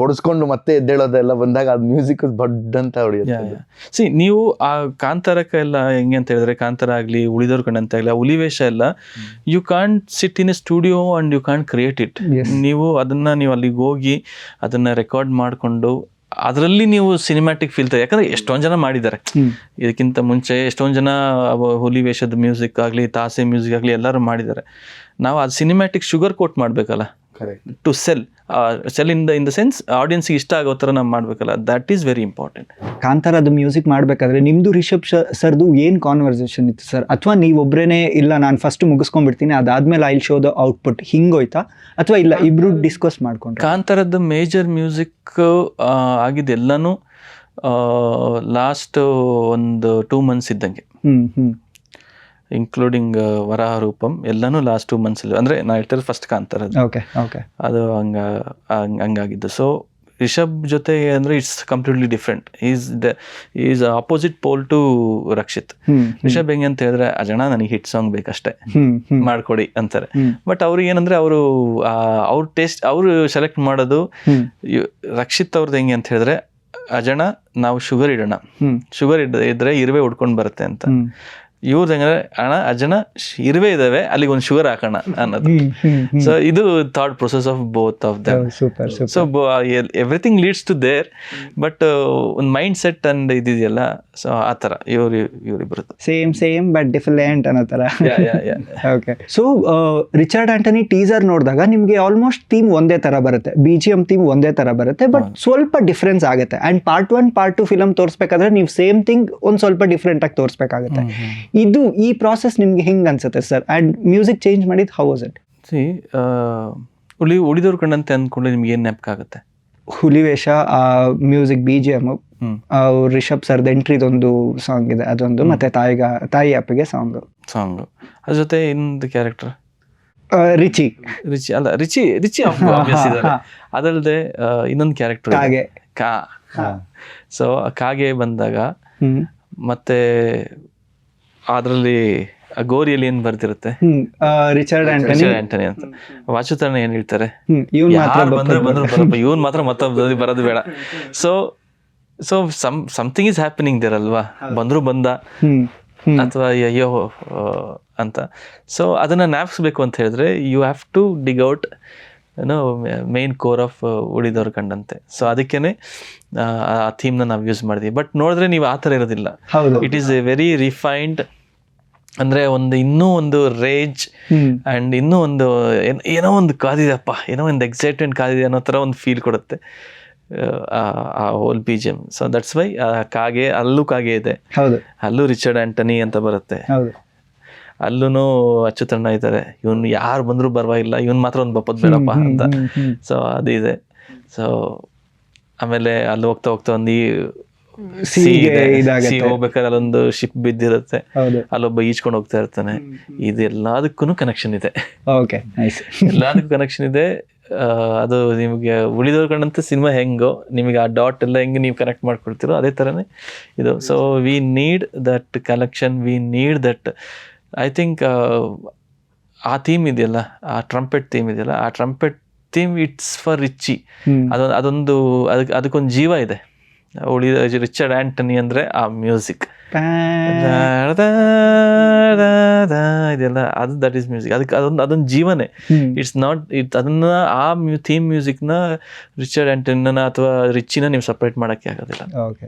ಹೊಡೆಸ್ಕೊಂಡು ಮತ್ತೆ ಎದ್ದೇಳೋದೆಲ್ಲ ಬಂದಾಗ ಅದು ಮ್ಯೂಸಿಕ್ ದೊಡ್ಡ ಅಂತ ಹೊಡೆಯುತ್ತೆ. ಸಿ ನೀವು ಆ ಕಾಂತಾರಕ್ಕೆ ಎಲ್ಲ ಹೆಂಗೆ ಅಂತ ಹೇಳಿದ್ರೆ, ಕಾಂತಾರ ಆಗಲಿ ಉಳಿದವ್ರ ಕಣ್ಣಂತ ಆಗಲಿ ಹುಲಿವೇಷ ಎಲ್ಲ, you can't sit in a studio and you can't create it. ನೀವು ಅಲ್ಲಿಗೆ ಹೋಗಿ ಅದನ್ನ ರೆಕಾರ್ಡ್ ಮಾಡಿಕೊಂಡು ಅದರಲ್ಲಿ ನೀವು ಸಿನಿಮ್ಯಾಟಿಕ್ ಫೀಲ್ ತಗೊಳ್ಳಿ. ಯಾಕಂದ್ರೆ ಎಷ್ಟೊಂದು ಜನ ಮಾಡಿದ್ದಾರೆ ಇದಕ್ಕಿಂತ ಮುಂಚೆ, ಎಷ್ಟೊಂದು ಜನ ಹುಲಿ ವೇಷದ ಮ್ಯೂಸಿಕ್ ಆಗಲಿ ತಾಸೆ ಮ್ಯೂಸಿಕ್ ಆಗಲಿ ಎಲ್ಲರೂ ಮಾಡಿದ್ದಾರೆ. ನಾವು ಅದು ಸಿನಿಮ್ಯಾಟಿಕ್ ಶುಗರ್ ಕೋಟ್ ಮಾಡಬೇಕಲ್ಲ, to sell in the sense ಆಡಿಯನ್ಸ್ಗೆ ಇಷ್ಟ ಆಗೋ ಥರ ನಾವು ಮಾಡಬೇಕಲ್ಲ, ದಟ್ ಈಸ್ ವೆರಿ ಇಂಪಾರ್ಟೆಂಟ್. ಕಾಂತಾರದು ಮ್ಯೂಸಿಕ್ ಮಾಡಬೇಕಾದ್ರೆ ನಿಮ್ಮದು ರಿಷಬ್ ಸರ್ದು ಏನು ಕಾನ್ವರ್ಸೇಷನ್ ಇತ್ತು ಸರ್? ಅಥವಾ ನೀವೊಬ್ಬರೇ ಇಲ್ಲ ನಾನು ಫಸ್ಟ್ ಮುಗಿಸ್ಕೊಂಡ್ಬಿಡ್ತೀನಿ ಅದಾದ್ಮೇಲೆ ಐಲ್ ಶೋ ದ ಔಟ್ಪುಟ್ ಹಿಂಗೋಯ್ತಾ, ಅಥವಾ ಇಲ್ಲ ಇಬ್ರು ಡಿಸ್ಕಸ್ ಮಾಡ್ಕೊಂಡು? ಕಾಂತಾರದ್ದು ಮೇಜರ್ ಮ್ಯೂಸಿಕ್ ಆಗಿದ್ದೆಲ್ಲನೂ ಲಾಸ್ಟ್ ಒಂದು 2 months ಇದ್ದಂಗೆ, ಇನ್ಕ್ಲೂಡಿಂಗ್ ವರಾಹ ರೂಪಂ ಎಲ್ಲನೂ ಲಾಸ್ಟ್ 2 months ಅಂದರೆ ನಾ ಹೇಳ್ತಾರೆ ಫಸ್ಟ್ ಕಾಂತಾರದ್ದು. ಅದು ಹಂಗಾಗಿದ್ದು. ಸೊ ರಿಷಬ್ ಜೊತೆ ಅಂದರೆ it's completely different. Is opposite pole to Rakshit. Rishab ಹೆಂಗೆ ಅಂತ ಹೇಳಿದ್ರೆ, ಅಜಣ ನನಗೆ ಹಿಟ್ ಸಾಂಗ್ ಬೇಕಷ್ಟೇ ಮಾಡ್ಕೊಡಿ ಅಂತಾರೆ. ಬಟ್ ಅವ್ರಿಗೆ ಏನಂದ್ರೆ ಅವ್ರ ಟೇಸ್ಟ್ ಅವರು ಸೆಲೆಕ್ಟ್ ಮಾಡೋದು. ರಕ್ಷಿತ್ ಅವ್ರದ್ದು ಹೆಂಗೆ ಅಂತ ಹೇಳಿದ್ರೆ, ಅಜಣ ನಾವು ಶುಗರ್ ಇಡೋಣ, ಶುಗರ್ ಇದ್ರೆ ಇರುವೆ ಉಡ್ಕೊಂಡು ಬರುತ್ತೆ ಅಂತ. ಇವ್ರದ್ದು ಹೆಂಗಂದ್ರೆ ಅಣ್ಣ ಅಜ್ಜನ ಇರುವೆ ಇದಾವೆ ಅಲ್ಲಿಗೆ ಒಂದು ಶುಗರ್ ಹಾಕೋಣ ಅನ್ನೋದು. ಸೊ ಇದು thought process of both of them. Super so everything leads to there, but ಒಂದು ಮೈಂಡ್ ಸೆಟ್ ಅಂಡ್ ಇದಿದೆಯಲ್ಲ, ಸೊ ಆ ಥರ ಇವ್ರಿಬ್ರದ್ದು ಸೇಮ್ ಬಟ್ ಡಿಫರೆಂಟ್ ಅನ್ನೋ ಥರ. Okay. So Richard Anthony teaser ನೋಡಿದಾಗ ನಿಮಗೆ ಆಲ್ಮೋಸ್ಟ್ ಥೀಮ್ ಒಂದೇ ಥರ ಬರುತ್ತೆ, BGM ಥೀಮ್ ಒಂದೇ ಥರ ಬರುತ್ತೆ, ಬಟ್ ಸ್ವಲ್ಪ ಡಿಫ್ರೆನ್ಸ್ ಆಗುತ್ತೆ. ಆ್ಯಂಡ್ ಪಾರ್ಟ್ 1 ಪಾರ್ಟ್ 2 ಫಿಲಮ್ ತೋರಿಸ್ಬೇಕಾದ್ರೆ ನೀವು ಸೇಮ್ ಥಿಂಗ್ ಒಂದು ಸ್ವಲ್ಪ ಡಿಫ್ರೆಂಟ್ ಆಗಿ ತೋರಿಸ್ಬೇಕಾಗುತ್ತೆ. ಇದು ಈ ಪ್ರಾಸೆಸ್ ನಿಮ್ಗೆ ಹೆಂಗ್ ಅನ್ಸುತ್ತೆ ಸರ್? ಆ್ಯಂಡ್ ಮ್ಯೂಸಿಕ್ ಚೇಂಜ್ ಮಾಡಿದ್ದು ಹೌ ವಾಸ್ ಇಟ್? ಉಳಿದವ್ರು ಕಂಡಂತೆ ಅಂದ್ಕೊಂಡ್ರೆ ನಿಮ್ಗೆ ಏನು ನೆನಪಾಗುತ್ತೆ? ಹುಲಿವೇಷ, ಮ್ಯೂಸಿಕ್ BGM, ರಿಷಬ್ ಸರ್ದ ಎಂಟ್ರಿದೊಂದು ಸಾಂಗ್ ಇದೆ ಅದೊಂದು, ಮತ್ತೆ ತಾಯಿ ಅಪ್ಪಿಗೆ ಸಾಂಗು. ಅದ್ರ ಜೊತೆ ಇನ್ನೊಂದು ಕ್ಯಾರೆಕ್ಟರ್ ರಿಚಿ ಅಲ್ಲ, ರಿಚಿ ಅದಲ್ಲದೆ ಇನ್ನೊಂದು ಕ್ಯಾರೆಕ್ಟರ್ ಸೊ ಕಾಗೆ ಬಂದಾಗ ಮತ್ತೆ ಅದ್ರಲ್ಲಿ ಗೋರಿಯಲ್ಲಿ ಏನ್ ಬರ್ತಿರುತ್ತೆ ರಿಚರ್ಡ್ ಆಂಟನಿ ಅಂತ. ವಾಚುತರಣ ಏನ್ ಹೇಳ್ತಾರೆ, ಬಂದ್ರು ಇವನ್ ಮಾತ್ರ ಮತ್ತೊಬ್ಬ ಬರೋದು ಬೇಡ. So something is happening there ಅಲ್ವಾ, ಬಂದ್ರು ಬಂದ ಅಥವಾ ಅಯ್ಯೋ ಅಂತ. ಸೊ ಅದನ್ನ ನ್ಯಾಪ್ಸ್ಬೇಕು ಅಂತ ಹೇಳಿದ್ರೆ you have to dig out main core of Ulidavaru Kandanthe. So ಅದಕ್ಕೇನೆ ಆ ಥೀಮ್ನ ನಾವು ಯೂಸ್ ಮಾಡಿದ್ವಿ. ಬಟ್ ನೋಡಿದ್ರೆ ನೀವು ಆ ಥರ ಇರೋದಿಲ್ಲ. It is A very refined, ಅಂದ್ರೆ ಇನ್ನೂ ಒಂದು ರೇಜ್ ಅಂಡ್ ಇನ್ನೂ ಒಂದು ಏನೋ ಒಂದು ಕಾದಿದೆಪ್ಪ, ಏನೋ ಒಂದು ಎಕ್ಸೈಟ್ಮೆಂಟ್ ಕಾದಿದೆ ಅನ್ನೋ ಥರ ಒಂದು ಫೀಲ್ ಕೊಡುತ್ತೆ ಆ whole BGM. So that's why ಕಾಗೆ, ಅಲ್ಲೂ ಕಾಗೆ ಇದೆ, ಅಲ್ಲೂ ರಿಚರ್ಡ್ ಆಂಟನಿ ಅಂತ ಬರುತ್ತೆ, ಅಲ್ಲೂ ಅಚ್ಚುತಣ್ಣ ಇದ್ದಾರೆ, ಇವನ್ ಯಾರು ಬಂದ್ರು ಪರವಾಗಿಲ್ಲ, ಇವನ್ ಮಾತ್ರ ಒಂದು ಬಪ್ಪದ್ ಬೇಡಪ್ಪ ಅಂತ. ಸೊ ಅದು ಇದೆ. ಸೊ ಆಮೇಲೆ ಅಲ್ಲಿ ಹೋಗ್ತಾ ಒಂದು ಸಿ ಹೋಗ್ಬೇಕಾದ್ರೆ ಅಲ್ಲೊಂದು ಶಿಪ್ ಬಿದ್ದಿರುತ್ತೆ, ಅಲ್ಲೊಬ್ಬ ಈಜ್ಕೊಂಡು ಹೋಗ್ತಾ ಇರ್ತಾನೆ. ಇದೆಲ್ಲದಕ್ಕೂ ಕನೆಕ್ಷನ್ ಇದೆ, ಎಲ್ಲದಕ್ಕೂ ಕನೆಕ್ಷನ್ ಇದೆ. ಅದು ನಿಮಗೆ ಉಳಿದವ್ರ ಕಂಡಂತೆ ಸಿನಿಮಾ ಹೆಂಗೋ ನಿಮಗೆ ಆ ಡಾಟ್ ಎಲ್ಲ ಹೆಂಗೆ ನೀವು ಕನೆಕ್ಟ್ ಮಾಡ್ಕೊಳ್ತೀರೋ ಅದೇ ಥರನೇ ಇದು. So we need that connection, we need that. I think ಆ ಥೀಮ್ ಇದೆಯಲ್ಲ, ಆ ಟ್ರಂಪೆಟ್ ಥೀಮ್ ಇದೆಯಲ್ಲ, ಆ trumpet theme it's for Richie. ಅದೊಂದು ಅದಕ್ಕೊಂದು ಜೀವ ಇದೆ. ರಿಚರ್ಡ್ ಆಂಟನಿ ಅಂದ್ರೆ ಆ ಮ್ಯೂಸಿಕ್ ಇದೆಲ್ಲ, ಅದು ದಟ್ ಈಸ್ ಮ್ಯೂಸಿಕ್. ಅದೊಂದು ಜೀವನೇ. ಇಟ್ಸ್ ನಾಟ್ ಅದನ್ನ ಆ ಥೀಮ್ ಮ್ಯೂಸಿಕ್ನ ರಿಚರ್ಡ್ ಆಂಟನಿನ ಅಥವಾ ರಿಚಿನ ನೀವು ಸಪ್ರೇಟ್ ಮಾಡೋಕ್ಕೆ ಆಗೋದಿಲ್ಲ. Okay,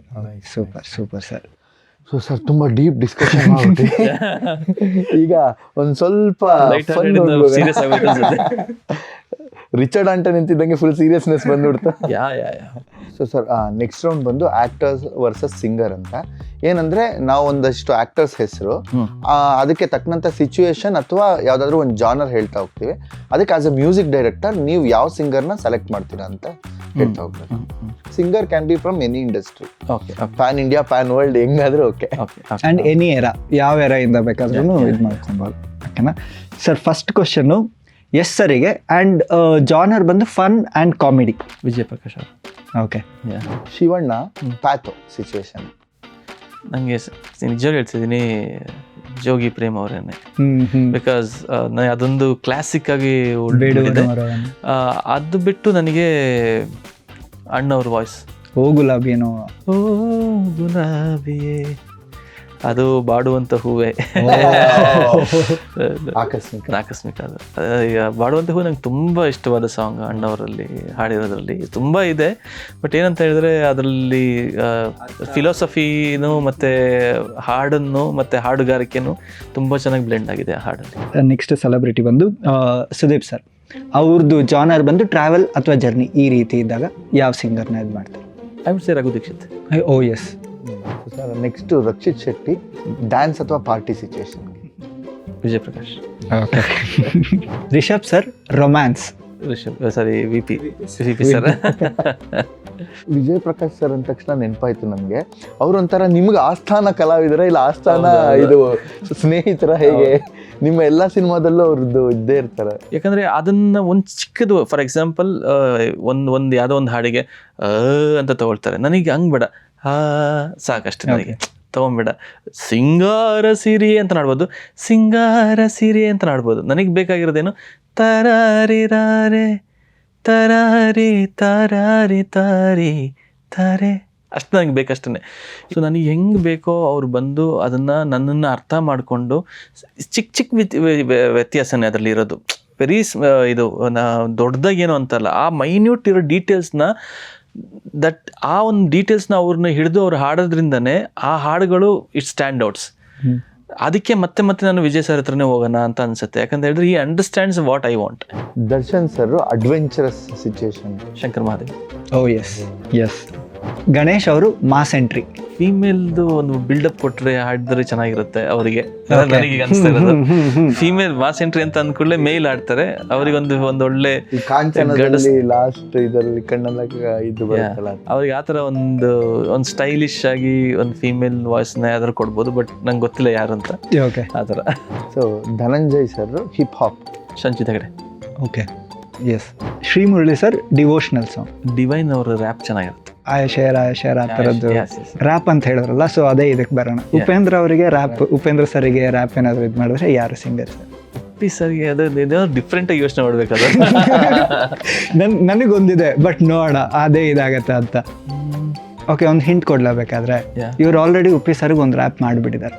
super sir. So sir ತುಂಬ ಡೀಪ್ ಡಿಸ್ಕಷನ್ ಮಾಡ್ಬಿಟ್ಟು ಈಗ ಒಂದು ಸ್ವಲ್ಪ ಸೀರಿಯಸ್ ಆಗುತ್ತೆ. ರಿಚರ್ಡ್ ಆಂಟನಿ ಅಂತಿದ್ದಂಗೆ ಫುಲ್ ಸೀರಿಯಸ್ನೆಸ್ ಬಂದ್ಬಿಡ್ತಾ. ಸೊ ಸರ್ ನೆಕ್ಸ್ಟ್ ರೌಂಡ್ ಬಂದು ಆಕ್ಟರ್ಸ್ ವರ್ಸಸ್ ಸಿಂಗರ್ ಅಂತ. ಏನಂದ್ರೆ ನಾವು ಒಂದಷ್ಟು ಆಕ್ಟರ್ಸ್ ಹೆಸರು, ಅದಕ್ಕೆ ತಕ್ಕಂಥ ಸಿಚುವೇಶನ್ ಅಥವಾ ಯಾವ್ದಾದ್ರು ಒಂದು ಜಾನರ್ ಹೇಳ್ತಾ ಹೋಗ್ತೀವಿ. ಅದಕ್ಕೆ ಆಸ್ ಎ ಮ್ಯೂಸಿಕ್ ಡೈರೆಕ್ಟರ್ ನೀವು ಯಾವ ಸಿಂಗರ್ನ ಸೆಲೆಕ್ಟ್ ಮಾಡ್ತೀರಾ ಅಂತ ಹೇಳ್ತಾ ಹೋಗ್ತೀವಿ. Singer can be from any industry, pan India, pan world, ಹೆಂಗಾದ್ರೂ ಓಕೆ. ಅಂಡ್ ಎನಿ ಎರಾ, ಯಾವ ಎರಾ ಇಂದ ಬೇಕಾದ್ರೂ ಇದು ಮಾಡ್ಕೊಬೋದು. ಓಕೆನಾ ಸರ್? ಫಸ್ಟ್ ಕ್ವಶನ್ನು ಎಸ್ ಸರಿಗೆ. ಆ್ಯಂಡ್ ಜಾನರ್ ಬಂದು fun and comedy. Vijay Prakash. Okay. Shivanna pathos situation. ನನಗೆ ನಿಜವಾಗಿ ಹೇಳ್ತಿದ್ದೀನಿ ಜೋಗಿ ಪ್ರೇಮ್ ಅವರೇನೆ. ಬಿಕಾಸ್ ಅದೊಂದು ಕ್ಲಾಸಿಕ್ ಆಗಿ ಉಳ್ಬಿಟ್ಟಿದೆ. ಅದು ಬಿಟ್ಟು ನನಗೆ ಅಣ್ಣವ್ರ ವಾಯ್ಸ್, ಓ ಗುಲಾಬಿಯೇನೋ, ಓ ಗುಲಾಬಿಯೇ, ಅದು ಬಾಡುವಂತ ಹೂವೇ, ಆಕಸ್ಮಿಕ. ಅದು ಈಗ ಬಾಡುವಂತ ಹೂವು ನಂಗೆ ತುಂಬ ಇಷ್ಟವಾದ ಸಾಂಗ್ ಅಣ್ಣವರಲ್ಲಿ ಹಾಡಿರೋದ್ರಲ್ಲಿ ತುಂಬ ಇದೆ. ಬಟ್ ಏನಂತ ಹೇಳಿದ್ರೆ ಅದರಲ್ಲಿ ಫಿಲಾಸಫಿನೂ ಮತ್ತು ಹಾಡನ್ನು ಮತ್ತು ಹಾಡುಗಾರಿಕೆನೂ ತುಂಬ ಚೆನ್ನಾಗಿ ಬ್ಲೆಂಡ್ ಆಗಿದೆ ಆ ಹಾಡಲ್ಲಿ. ನೆಕ್ಸ್ಟ್ ಸೆಲೆಬ್ರಿಟಿ ಬಂದು ಸುದೀಪ್ ಸರ್. ಅವ್ರದ್ದು ಜಾನರ್ ಬಂದು ಟ್ರಾವೆಲ್ ಅಥವಾ ಜರ್ನಿ, ಈ ರೀತಿ ಇದ್ದಾಗ ಯಾವ ಸಿಂಗರ್ನ ಇದು ಮಾಡ್ತಾರೆ? I would say Raghu Dixit. Oh yes. Sir next Rakshit Shetty, dance ಅಥವಾ party situation? Vijay Prakash. Okay. Rishab sir romance. V P sir. Vijay Prakash sir ಅಂದ ತಕ್ಷಣ ನೆನಪಾಯ್ತು ನನಗೆ, ಅವ್ರೊಂಥರ ನಿಮ್ಗೆ ಆಸ್ಥಾನ ಕಲಾವಿದರ ಇಲ್ಲ ಆಸ್ಥಾನ ಇದು ಸ್ನೇಹಿತರ, ಹೇಗೆ ನಿಮ್ಮ ಎಲ್ಲ ಸಿನಿಮಾದಲ್ಲೂ ಅವ್ರದ್ದು ಇದ್ದೇ ಇರ್ತಾರೆ? ಯಾಕಂದ್ರೆ ಅದನ್ನ ಒಂದು ಚಿಕ್ಕದು, ಫಾರ್ ಎಕ್ಸಾಂಪಲ್ ಒಂದು ಯಾವುದೋ ಒಂದು ಹಾಡಿಗೆ ಅಂತ ತಗೊಳ್ತಾರೆ. ನನಗೆ ಹಂಗೆ ಬೇಡ, ಸಾಕಷ್ಟು ನನಗೆ ತಗೊಂಬೇಡ. ಸಿಂಗಾರ ಸಿರಿ ಅಂತ ನಾಡ್ಬೋದು, ಸಿಂಗಾರ ಸಿರಿ ಅಂತ ನಾಡ್ಬೋದು. ನನಗೆ ಬೇಕಾಗಿರೋದೇನು ತರಾರಿ ರಾರೆ ತರಾರಿ ತಾರಾರಿ ತಾರಿ ತಾರೆ ಅಷ್ಟು ನನಗೆ ಬೇಕಷ್ಟೇ. ಸೊ ನನಗೆ ಹೆಂಗೆ ಬೇಕೋ ಅವ್ರು ಬಂದು ಅದನ್ನು ನನ್ನನ್ನು ಅರ್ಥ ಮಾಡಿಕೊಂಡು ಚಿಕ್ಕ ಚಿಕ್ಕ ವ್ಯತ್ಯಾಸನೇ ಅದರಲ್ಲಿ ಇರೋದು. ವೆರಿ ಇದು ದೊಡ್ಡದಾಗೇನು ಅಂತಲ್ಲ, ಆ ಮೈನ್ಯೂಟ್ ಇರೋ ಡೀಟೇಲ್ಸ್ನ ಆ ಒಂದು ಡೀಟೇಲ್ಸ್ನ ಅವ್ರನ್ನ ಹಿಡಿದು ಅವ್ರು ಹಾಡೋದ್ರಿಂದನೇ ಆ ಹಾಡುಗಳು ಇಟ್ ಸ್ಟ್ಯಾಂಡ್ ಔಟ್ಸ್. ಅದಕ್ಕೆ ಮತ್ತೆ ಮತ್ತೆ ನಾನು ವಿಜಯ್ ಸರ್ ಹತ್ರನೇ ಹೋಗೋಣ ಅಂತ ಅನ್ಸುತ್ತೆ. ಯಾಕಂತ ಹೇಳಿದ್ರೆ ಈ understands what I want. Darshan sir adventurous situation. Shankar Mahadev. Oh yes yes. Ganesh ಅವರು ಮಾಸ್ ಎಂಟ್ರಿ. ಫೀಮೇಲ್ದು ಒಂದು ಬಿಲ್ಡಪ್ ಕೊಟ್ಟರೆ ಹಾಡಿದ್ರೆ ಚೆನ್ನಾಗಿರುತ್ತೆ ಅವರಿಗೆ. ನನಗೆ ಅನಿಸ್ತಾ ಇರೋದು ಫೀಮೇಲ್ ಮಾಸ್ ಎಂಟ್ರಿ ಅಂತ ಅಂದ್ಕೊಳ್ಳೆ ಮೇಲ್ ಆಡ್ತಾರೆ, ಅವ್ರಿಗೆ ಒಂದು ಒಳ್ಳೆ ಲಾಸ್ಟ್ ಇದರಲ್ಲಿ ಕಣ್ಣೆಲ್ಲ ಇದು ಬರುತ್ತಲ್ಲ, ಅವ್ರಿಗೆ ಆ ಥರ ಒಂದು ಸ್ಟೈಲಿಶ್ ಆಗಿ ಒಂದು ಫೀಮೇಲ್ ವಾಯ್ಸ್ನ ಯಾವ್ದಾರು ಕೊಡ್ಬೋದು. ಬಟ್ ನಂಗೆ ಗೊತ್ತಿಲ್ಲ ಯಾರು ಅಂತ ಆ ಥರ. So Dhananjay sir hip hop. Sanchita Hegde. Okay yes. Shri Murali sir devotional song. Divine ಅವ್ರ ರ್ಯಾಪ್ ಚೆನ್ನಾಗಿರುತ್ತೆ. ಆಯಶೇರ್ ಆ ಥರದ್ದು ರ್ಯಾಪ್ ಅಂತ ಹೇಳಿದ್ರಲ್ಲ, ಸೊ ಅದೇ ಇದಕ್ಕೆ ಬರೋಣ. ಉಪೇಂದ್ರ ಅವರಿಗೆ ರ್ಯಾಪ್, ಉಪೇಂದ್ರ ಸರ್ಗೆ ರ್ಯಾಪ್ ಏನಾದ್ರು ಇದು ಮಾಡಿದ್ರೆ ಯಾರು ಸಿಂಗರ್ ಸರ್? ಉಪ್ಪಿ ಸರ್ಗೆ ಅದು ಡಿಫ್ರೆಂಟ್ ಆಗಿ ಯೋಚನೆ ಮಾಡ್ಬೇಕಾದ್ರೆ ನನಗೊಂದಿದೆ, ಬಟ್ ನೋಡೋಣ ಅದೇ ಇದಾಗತ್ತೆ ಅಂತ. ಓಕೆ, ಒಂದು ಹಿಂಟ್ ಕೊಡ್ಲೇಬೇಕಾದ್ರೆ ಇವ್ರು ಆಲ್ರೆಡಿ ಉಪ್ಪಿ ಸರ್ಗೆ ಒಂದು ರ್ಯಾಪ್ ಮಾಡಿಬಿಟ್ಟಿದ್ದಾರೆ,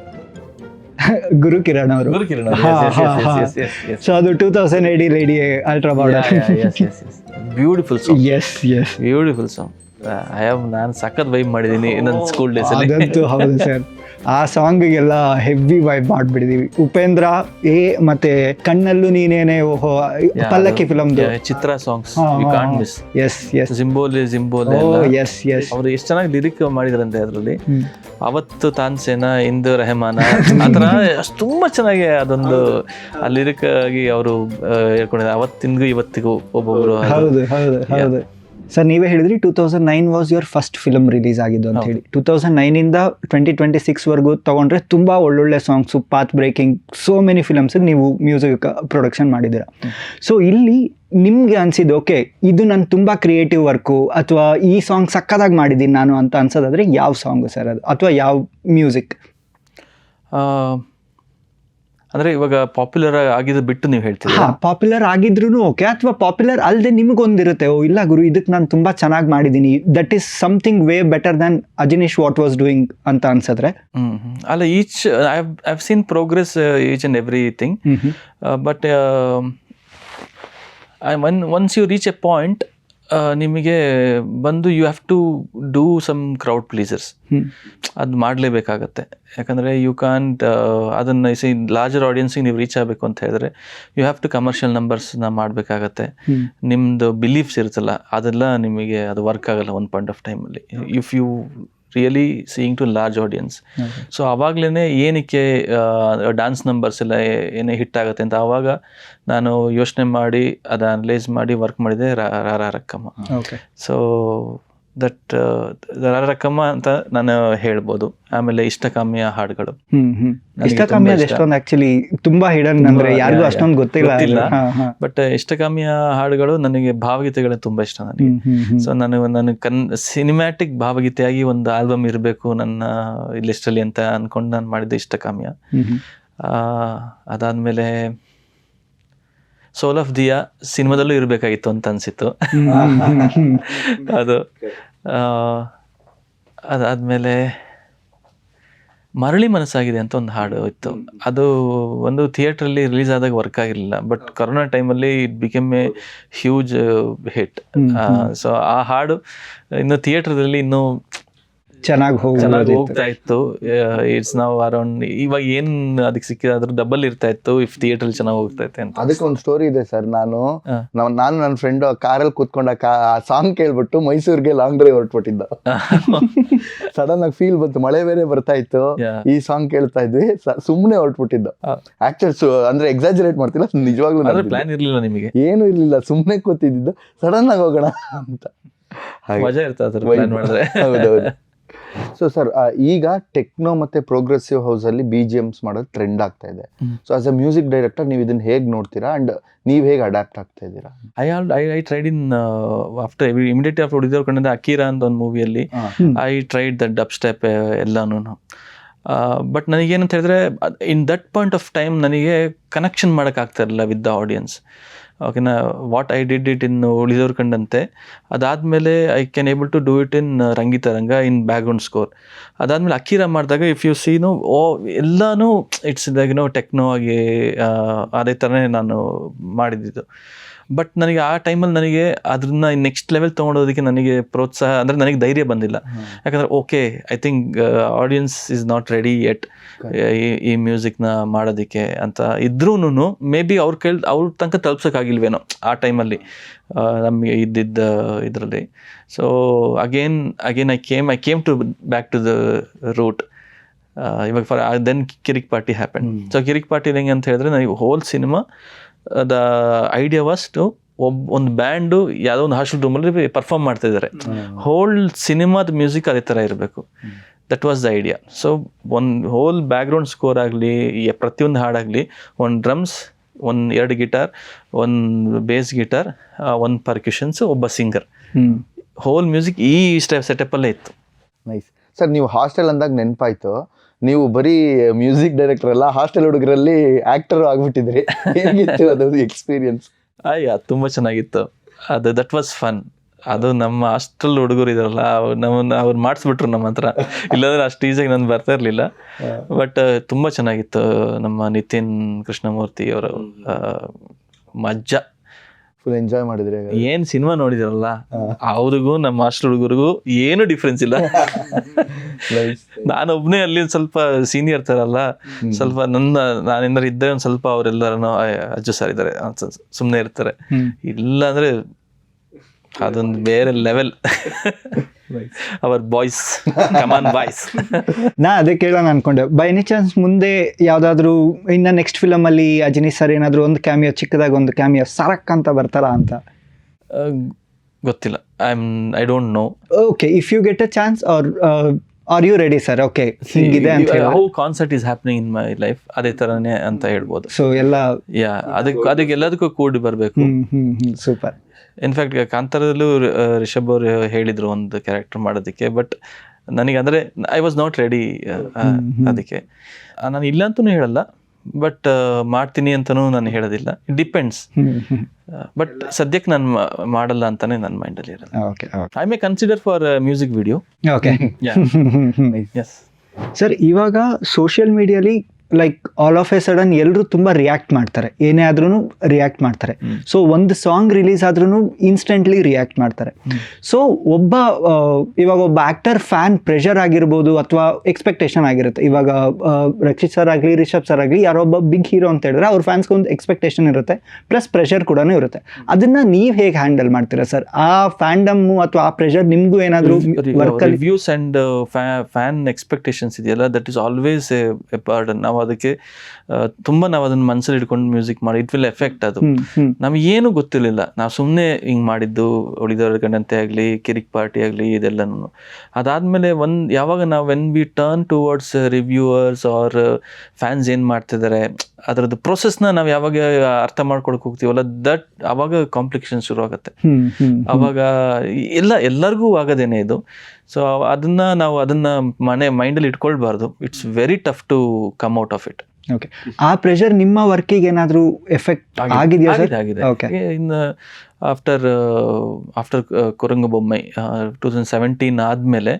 ಗುರು ಕಿರಣ್ ಅವರು. ಸೊ ಅದು 2018 lady ultra border. Beautiful song. Yes yes, beautiful song. ನಾನು ಸಖತ್ ವೈಬ್ ಮಾಡಿದ್ದೀನಿ ನನ್ನ ಸ್ಕೂಲ್ ಡೇಸ್ ಅಲ್ಲಿ. ಅದಂತೂ ಹೌದು ಸರ್, ಆ ಸಾಂಗಿಗೆಲ್ಲ ಹೆವಿ ವೈಬ್ ಮಾಡ್ಬಿಟ್ಟಿದೀವಿ. ಉಪೇಂದ್ರ ಮತ್ತೆ ಕಣ್ಣಲ್ಲೂ ನೀನೇನೆ, ಓಹೋ, ಪಲ್ಲಕ್ಕಿ ಫಿಲಮ್ದು ಚಿತ್ರ songs you can't miss. Yes yes, ಜಿಂಬೋಲೆ ಎಸ್ ಎಸ್. ಅವ್ರು ಎಷ್ಟು ಚೆನ್ನಾಗಿ ಲಿರಿಕ್ ಮಾಡಿದ್ರಂತೆ ಅದರಲ್ಲಿ. ಅವತ್ತು ತಾನ್ಸೇನಾ, ಇಂದು ರೆಹಮಾನ, ಆ ಥರ ತುಂಬಾ ಚೆನ್ನಾಗಿ ಅದೊಂದು ಆ ಲಿರಿಕ್ ಆಗಿ ಅವರು ಹೇಳ್ಕೊಂಡಿದ್ದಾರೆ. ಅವತ್ತಿಂದಿಗೂ ಇವತ್ತಿಗೂ ಒಬ್ಬೊಬ್ರು. ಹೌದು ಹೌದು ಹೌದು ಸರ್, ನೀವೇ ಹೇಳಿದ್ರಿ 2009 was your first film release ಆಗಿದ್ದು ಅಂತ ಹೇಳಿ. 2009 ಇಂದ 2026 ತಗೊಂಡ್ರೆ ತುಂಬ ಒಳ್ಳೊಳ್ಳೆ songs, path breaking, so many ಫಿಲಮ್ಸಿಗೆ ನೀವು ಮ್ಯೂಸಿಕ್ ಪ್ರೊಡಕ್ಷನ್ ಮಾಡಿದ್ದೀರಾ. ಸೊ ಇಲ್ಲಿ ನಿಮ್ಗೆ ಅನ್ಸಿದ್ದು ಓಕೆ ಇದು ನಾನು ತುಂಬ ಕ್ರಿಯೇಟಿವ್ ವರ್ಕು ಅಥವಾ ಈ ಸಾಂಗ್ ಸಕ್ಕದಾಗಿ ಮಾಡಿದ್ದೀನಿ ನಾನು ಅಂತ ಅನ್ಸೋದಾದ್ರೆ ಯಾವ ಸಾಂಗು ಸರ್ ಅದು, ಅಥವಾ ಯಾವ ಮ್ಯೂಸಿಕ್? ಅಂದ್ರೆ ಇವಾಗ ಪಾಪ್ಯುಲರ್ ಆಗಿದ್ದು ಬಿಟ್ಟು ನೀವು ಹೇಳ್ತೀರಾ? ಪಾಪ್ಯುಲರ್ ಆಗಿದ್ರು ಓಕೆ, ಅಥವಾ ಪಾಪ್ಯುಲರ್ ಅಲ್ಲದೆ ನಿಮಗೊಂದಿರುತ್ತೆ, ಓ ಇಲ್ಲ ಗುರು ಇದಕ್ಕೆ ನಾನು ತುಂಬ ಚೆನ್ನಾಗಿ ಮಾಡಿದ್ದೀನಿ, that is something way better than Ajaneesh what was doing ಅಂತ ಅನ್ಸಿದ್ರೆ? ಅಲ್ಲ, each I have seen progress each and everything, but once you reach a point ನಿಮಗೆ ಬಂದು you have to do some crowd pleasers. ಅದು ಮಾಡಲೇಬೇಕಾಗತ್ತೆ. ಯಾಕಂದರೆ ಯು ಕಾಂಟ್ ಅದನ್ನು larger ಆಡಿಯನ್ಸಿಗೆ ನೀವು ರೀಚ್ ಆಗಬೇಕು ಅಂತ ಹೇಳಿದ್ರೆ ಯು ಹ್ಯಾವ್ ಟು ಕಮರ್ಷಿಯಲ್ ನಂಬರ್ಸ್ನ ಮಾಡಬೇಕಾಗತ್ತೆ. ನಿಮ್ಮದು ಬಿಲೀಫ್ಸ್ ಇರುತ್ತಲ್ಲ ಅದೆಲ್ಲ ನಿಮಗೆ ಅದು ವರ್ಕ್ ಆಗಲ್ಲ ಒಂದು ಪಾಯಿಂಟ್ ಆಫ್ ಟೈಮಲ್ಲಿ if you really seeing to large audience. So ಆವಾಗಲೇ ಏನಕ್ಕೆ ಡ್ಯಾನ್ಸ್ ನಂಬರ್ಸ್ ಎಲ್ಲ ಏನೇ ಹಿಟ್ ಆಗುತ್ತೆ ಅಂತ ಆವಾಗ ನಾನು ಯೋಚನೆ ಮಾಡಿ ಅದು ಅನಲೈಸ್ ಮಾಡಿ ವರ್ಕ್ ಮಾಡಿದೆ ರಾರಕ್ಕಮ್ಮ. ಸೊ ದಟ್ ರಾರಕ್ಕಮ್ಮ ಅಂತ ನಾನು ಹೇಳ್ಬೋದು. ಆಮೇಲೆ ಇಷ್ಟಕಾಮ್ಯ ಹಾಡುಗಳು. ಇಷ್ಟಕಾಮ್ಯ ಎಷ್ಟೊಂದು ಆಕ್ಚುಲಿ ತುಂಬಾ ಹಿಡನ್, ಅಂದ್ರೆ ಯಾರಿಗೂ ಅಷ್ಟೊಂದು ಗೊತ್ತಿಲ್ಲ. ಬಟ್ ಇಷ್ಟಕಾಮ್ಯ ಹಾಡುಗಳು ನನಗೆ ಭಾವಗೀತೆಗಳು ತುಂಬಾ ಇಷ್ಟ ನನಗೆ. ಸೊ ನಾನು ಸಿನಿಮ್ಯಾಟಿಕ್ ಭಾವಗೀತೆಯಾಗಿ ಒಂದು ಆಲ್ಬಮ್ ಇರಬೇಕು ನನ್ನ ಲಿಸ್ಟಲ್ಲಿ ಅಂತ ಅನ್ಕೊಂಡು ನಾನು ಮಾಡಿದ್ದೆ ಇಷ್ಟಕಾಮ್ಯ. ಅದಾದ್ಮೇಲೆ ಸೋಲ್ ಆಫ್ ದಿಯಾ ಸಿನಿಮಾದಲ್ಲೂ ಇರಬೇಕಾಗಿತ್ತು ಅಂತ ಅನ್ಸಿತ್ತು ಅದು. ಅದಾದ್ಮೇಲೆ ಮರಳಿ ಮನಸ್ಸಾಗಿದೆ ಅಂತ ಒಂದು ಹಾಡು ಇತ್ತು. ಅದು ಒಂದು ಥಿಯೇಟ್ರಲ್ಲಿ ರಿಲೀಸ್ ಆದಾಗ ವರ್ಕ್ ಆಗಿರಲಿಲ್ಲ, ಬಟ್ ಕೊರೋನಾ ಟೈಮಲ್ಲಿ it became A huge hit. So ಆ ಹಾಡು ಇನ್ನು ಥಿಯೇಟ್ರಲ್ಲಿ ಇನ್ನೂ ಚೆನ್ನಾಗಿ ಹೋಗ್ತಾ ಇತ್ತು. ಇಟ್ಸ್ ನಾವು ಅರೌಂಡ್ ಇವಾಗ ಏನ್ ಅದಕ್ಕೆ ಸಿಕ್ಕಿದೆ ಅದ್ರ ಡಬಲ್ ಇರ್ತಾ ಇತ್ತು ಇಫ್ ಥಿಯೇಟರ್ ಚೆನ್ನಾಗಿ ಹೋಗ್ತಾ ಇತ್ತು ಅಂತ. ಅದಕ್ಕೆ ಒಂದು ಸ್ಟೋರಿ ಇದೆ ಸರ್. ನಾನು ನನ್ನ ಫ್ರೆಂಡ್ ಕಾರಲ್ಲಿ ಕೂತ್ಕೊಂಡ ಆ ಸಾಂಗ್ ಕೇಳ್ಬಿಟ್ಟು ಮೈಸೂರಿಗೆ ಲಾಂಗ್ ಡ್ರೈವ್ ಹೊರಟ್ಬಿಟ್ಟಿದ್ದ. ಸಡನ್ ಆಗಿ ಫೀಲ್ ಬಂತು, ಮಳೆ ಬೇರೆ ಬರ್ತಾ ಇತ್ತು, ಈ ಸಾಂಗ್ ಕೇಳ್ತಾ ಇದ್ವಿ, ಸುಮ್ಮನೆ ಹೊರಟ್ಬಿಟ್ಟಿದ್ದ. ಆಕ್ಚುಲಿ ಅಂದ್ರೆ ಎಕ್ಸಾಜರೇಟ್ ಮಾಡ್ತಿಲ್ಲ, ನಿಜವಾಗ್ಲೂ ಪ್ಲಾನ್ ಇರ್ಲಿಲ್ಲ, ನಿಮಗೆ ಏನು ಇರ್ಲಿಲ್ಲ, ಸುಮ್ಮನೆ ಕೂತಿದ್ದು ಸಡನ್ ಆಗಿ ಹೋಗೋಣ ಅಂತ. ಮಜಾ ಇರ್ತದೆ. ಹೌದೌದು. ಸೊ ಸರ್, ಈಗ ಟೆಕ್ನೋ ಮತ್ತೆ ಪ್ರೋಗ್ರೆಸಿವ್ ಹೌಸ್ ಅಲ್ಲಿ BGMs ಮಾಡೋದು ಟ್ರೆಂಡ್ ಆಗ್ತಾ ಇದೆ. So as a music director ನೀವು ಇದನ್ನ ಹೇಗೆ ನೋಡ್ತೀರಾ ಅಂಡ್ ನೀವು ಹೇಗೆ ಅಡ್ಯಾಪ್ಟ್ ಆಗ್ತಾ ಇದ್ದೀರಾ? I tried in after immediately after Ulidavara Kanda Akira ಅಂತ ಒಂದು ಮೂವಿಯಲ್ಲಿ I tried the dubstep ಎಲ್ಲಾನು. ಬಟ್ ನನಗೇನಂತ ಹೇಳಿದ್ರೆ in that point of time ನನಗೆ ಕನೆಕ್ಷನ್ ಮಾಡೋಕ್ಕಾಗ್ತಾ ಇರಲಿಲ್ಲ ವಿತ್ ದ ಆಡಿಯನ್ಸ್. ಓಕೆನಾ, what I did it in Ulidavaru Kandanthe, ಅದಾದಮೇಲೆ I can able to do it in Rangitaranga in background score. ಅದಾದಮೇಲೆ ಅಕೀರ ಮಾಡಿದಾಗ ಇಫ್ ಯು ಸೀನು ಎಲ್ಲನೂ ಇಟ್ಸ್ ಇದಾಗಿನೋ ಟೆಕ್ನೋ ಆಗಿ ಅದೇ ಥರನೇ ನಾನು ಮಾಡಿದ್ದು. ಬಟ್ ನನಗೆ ಆ ಟೈಮಲ್ಲಿ ನನಗೆ ಅದನ್ನ ನೆಕ್ಸ್ಟ್ ಲೆವೆಲ್ ತೊಗೊಂಡೋದಕ್ಕೆ ನನಗೆ ಪ್ರೋತ್ಸಾಹ ಅಂದರೆ ನನಗೆ ಧೈರ್ಯ ಬಂದಿಲ್ಲ. ಯಾಕಂದರೆ okay, I think audience is not ready yet ಈ ಮ್ಯೂಸಿಕ್ನ ಮಾಡೋದಕ್ಕೆ ಅಂತ ಇದ್ರೂ ಮೇ ಬಿ ಅವ್ರ ತನಕ ತಲುಪ್ಸೋಕ್ಕಾಗಿಲ್ವೇನೋ ಆ ಟೈಮಲ್ಲಿ ನಮಗೆ ಇದ್ದಿದ್ದ ಇದರಲ್ಲಿ. So again I came to back to the root. ಇವಾಗ then Kirik Party happen. So Kirik Party ಹೆಂಗೆ ಅಂತ ಹೇಳಿದ್ರೆ ನನಗೆ whole cinema the idea was to ಒಂದು ಬ್ಯಾಂಡು ಯಾವುದೋ ಒಂದು ಹಾಸ್ಟೆಲ್ ರೂಮಲ್ಲಿ ಪರ್ಫಾರ್ಮ್ ಮಾಡ್ತಾ ಇದ್ದಾರೆ. ಹೋಲ್ ಸಿನಿಮಾದ ಮ್ಯೂಸಿಕ್ ಅದೇ ಥರ ಇರಬೇಕು. That was the idea. So ಒಂದು ಹೋಲ್ ಬ್ಯಾಕ್ಗ್ರೌಂಡ್ ಸ್ಕೋರ್ ಆಗಲಿ, ಪ್ರತಿಯೊಂದು ಹಾಡಾಗಲಿ, ಒಂದು ಡ್ರಮ್ಸ್, 2 ಗಿಟಾರ್, 1 ಬೇಸ್ ಗಿಟಾರ್, 1 ಪರ್ಕ್ಯೂಷನ್ಸ್, ಒಬ್ಬ ಸಿಂಗರ್, ಹೋಲ್ ಮ್ಯೂಸಿಕ್ ಈ ಸೆಟಪ್ಪಲ್ಲೇ ಇತ್ತು. Nice sir. ನೀವು ಹಾಸ್ಟೆಲ್ ಅಂದಾಗ ನೆನಪಾಯ್ತು, ನೀವು ಬರೀ ಮ್ಯೂಸಿಕ್ ಡೈರೆಕ್ಟರ್ ಅಲ್ಲ, ಹಾಸ್ಟೆಲ್ ಹುಡುಗರಲ್ಲಿ ಆ್ಯಕ್ಟರ್ ಆಗಿಬಿಟ್ಟಿದ್ರಿ. ಹೇಗಿತ್ತು ಅದು ಎಕ್ಸ್ಪೀರಿಯನ್ಸ್? ತುಂಬ ಚೆನ್ನಾಗಿತ್ತು ಅದು. That was fun. ಅದು ನಮ್ಮ ಹಾಸ್ಟೆಲ್ ಹುಡುಗರು ಇದಾರಲ್ಲ, ಅವ್ರು ಮಾಡಿಸ್ಬಿಟ್ರು ನಮ್ಮ ಹತ್ರ. ಇಲ್ಲಾಂದ್ರೆ ಅಷ್ಟು ಈಸಿಯಾಗಿ ನಾನು ಬರ್ತಾ ಇರಲಿಲ್ಲ. ಬಟ್ ತುಂಬ ಚೆನ್ನಾಗಿತ್ತು. ನಮ್ಮ ನಿತಿನ್ ಕೃಷ್ಣಮೂರ್ತಿ ಅವರು ಮಜ್ಜಾ, ಫುಲ್ ಎಂಜಾಯ್ ಮಾಡಿದ್ರಿ. ಏನ್ ಸಿನಿಮಾ ನೋಡಿದಿರಲ್ಲ, ಅವ್ರಿಗೂ ನಮ್ಮ ಹಾಸ್ಟೆಲ್ ಹುಡುಗರಿಗೂ ಏನು ಡಿಫ್ರೆನ್ಸ್ ಇಲ್ಲ. ನಾನೊಬ್ನೇ ಅಲ್ಲಿ ಸ್ವಲ್ಪ ಸೀನಿಯರ್ ತರಲ್ಲ, ಸ್ವಲ್ಪ ನಾನೇನಾರು ಇದ್ದರೆ ಒಂದು ಸ್ವಲ್ಪ ಅವರೆಲ್ಲರೂ ಅಜ್ಜು ಸರ್ ಇದ್ದಾರೆ ಸುಮ್ಮನೆ ಇರ್ತಾರೆ. ಇಲ್ಲ ಅಂದ್ರೆ ಅದೊಂದು ಬೇರೆ ಲೆವೆಲ್. ಅವರ್ ಬಾಯ್ಸ್, ಕಮಾನ್ ಬಾಯ್ಸ್. ನಾ ಅದೇ ಕೇಳೋಣ ಅನ್ಕೊಂಡೆ, ಬೈ ಎನಿ ಚಾನ್ಸ್ ಮುಂದೆ ಯಾವ್ದಾದ್ರು ಇನ್ನ ನೆಕ್ಸ್ಟ್ ಫಿಲಮ್ ಅಲ್ಲಿ ಅಜನಿ ಸರ್ ಏನಾದ್ರು ಒಂದು ಕ್ಯಾಮಿಯೋ, ಚಿಕ್ಕದಾಗ ಒಂದು ಕ್ಯಾಮಿಯೋ ಸರಕ್ ಅಂತ ಬರ್ತಾರಾ ಅಂತ? ಗೊತ್ತಿಲ್ಲ, I don't know. Okay, if you get a chance are you ready sir? Okay, ಹಿಂಗಿದೆ ಅಂತ ಹೇಳಿ how concert is happening in my life, ಅದೇ ತರನೇ ಅಂತ ಹೇಳ್ಬೋದು. ಸೊ ಎಲ್ಲ ಅದಕ್ಕೆ ಎಲ್ಲದಕ್ಕೂ ಕೂಡಿ ಬರಬೇಕು. ಸೂಪರ್. ಇನ್ಫ್ಯಾಕ್ಟ್ ಕಾಂತಾರದಲ್ಲೂ ರಿಷಬ್ ಅವರು ಹೇಳಿದ್ರು ಒಂದು ಕ್ಯಾರೆಕ್ಟರ್ ಮಾಡೋದಕ್ಕೆ. ಬಟ್ ನನಗೆ ಅಂದರೆ ಐ ವಾಸ್ ನಾಟ್ ರೆಡಿ ಅದಕ್ಕೆ. ನಾನು ಇಲ್ಲ ಅಂತಲೂ ಹೇಳಲ್ಲ, ಬಟ್ ಮಾಡ್ತೀನಿ ಅಂತಲೂ ನಾನು ಹೇಳೋದಿಲ್ಲ. It depends. ಬಟ್ ಸದ್ಯಕ್ಕೆ ನಾನು ಮಾಡಲ್ಲ ಅಂತಾನೆ ನನ್ನ ಮೈಂಡಲ್ಲಿ ಇರೋದು. I may consider for music video. Okay. Yes sir, ಇವಾಗ ಸೋಷಿಯಲ್ ಮೀಡಿಯಲ್ಲಿ like all of a sudden ಎಲ್ಲರೂ ತುಂಬ ರಿಯಾಕ್ಟ್ ಮಾಡ್ತಾರೆ, ಏನೇ ಆದ್ರೂ ರಿಯಾಕ್ಟ್ ಮಾಡ್ತಾರೆ. ಸೊ ಒಂದು ಸಾಂಗ್ ರಿಲೀಸ್ ಆದ್ರೂ ಇನ್ಸ್ಟೆಂಟ್ಲಿ ರಿಯಾಕ್ಟ್ ಮಾಡ್ತಾರೆ. ಸೊ ಇವಾಗ ಒಬ್ಬ ಆ್ಯಕ್ಟರ್ ಫ್ಯಾನ್ ಪ್ರೆಷರ್ ಆಗಿರ್ಬೋದು ಅಥವಾ ಎಕ್ಸ್ಪೆಕ್ಟೇಷನ್ ಆಗಿರುತ್ತೆ. ಇವಾಗ ರಕ್ಷಿತ್ ಸರ್ ಆಗಲಿ, ರಿಷಬ್ ಸರ್ ಆಗಲಿ, ಯಾರೊಬ್ಬ ಬಿಗ್ ಹೀರೋ ಅಂತ ಹೇಳಿದ್ರೆ ಅವ್ರ ಫ್ಯಾನ್ಸ್ಗೆ ಒಂದು ಎಕ್ಸ್ಪೆಕ್ಟೇಷನ್ ಇರುತ್ತೆ, ಪ್ಲಸ್ ಪ್ರೆಷರ್ ಕೂಡ ಇರುತ್ತೆ. ಅದನ್ನ ನೀವು ಹೇಗೆ ಹ್ಯಾಂಡಲ್ ಮಾಡ್ತೀರಾ ಸರ್? ಆ ಫ್ಯಾಂಡಮ್ಮು ಅಥವಾ ಆ ಪ್ರೆಷರ್ ನಿಮಗೂ ಏನಾದರೂ ರಿವ್ಯೂಸ್ ಆ್ಯಂಡ್ ಫ್ಯಾನ್ ಎಕ್ಸ್ಪೆಕ್ಟೇಷನ್ಸ್ ಇದೆಯಲ್ಲ, that is always A burden. ನಾವು ಅದಕ್ಕೆ ತುಂಬ ನಾವು ಅದನ್ನ ಮನಸ್ಸಲ್ಲಿ ಇಟ್ಕೊಂಡು ಮ್ಯೂಸಿಕ್ ಮಾಡಿ ಇಟ್ ವಿಲ್ ಎಫೆಕ್ಟ್. ಅದು ನಮಗೇನು ಗೊತ್ತಿರಲಿಲ್ಲ. ನಾವು ಸುಮ್ಮನೆ ಹಿಂಗೆ ಮಾಡಿದ್ದು, ಉಳಿದವರ ಗಂಡಂತೆ ಆಗಲಿ, ಕಿರಿಕ್ ಪಾರ್ಟಿ ಆಗಲಿ, ಇದೆಲ್ಲನೂ. ಅದಾದಮೇಲೆ ಯಾವಾಗ ನಾವು when we turn towards reviewers or fans ಏನು ಮಾಡ್ತಿದ್ದಾರೆ, ಅದರದ್ದು ಪ್ರೊಸೆಸ್ನ ನಾವು ಯಾವಾಗ ಅರ್ಥ ಮಾಡ್ಕೊಳಕ್ಕೆ ಹೋಗ್ತೀವಲ್ಲ, ಆವಾಗ ಕಾಂಪ್ಲಿಕೇಶನ್ ಶುರು ಆಗುತ್ತೆ. ಅವಾಗ ಎಲ್ಲರಿಗೂ ಆಗೋದೇನೆ ಇದು. ಸೊ ಅದನ್ನ ಮೈಂಡಲ್ಲಿ ಇಟ್ಕೊಳ್ಬಾರ್ದು. It's very tough to come out of it. Okay, ಆ ಪ್ರೆಷರ್ ನಿಮ್ಮ ವರ್ಕಿಗೆ ಏನಾದರೂ ಎಫೆಕ್ಟ್ ಆಗಿದೆಯಾ ಸರ್? ಆಗಿದೆ. ಇನ್ನು ಆಫ್ಟರ್ ಕುರಂಗು ಬೊಮ್ಮೈ 2017 ಆದಮೇಲೆ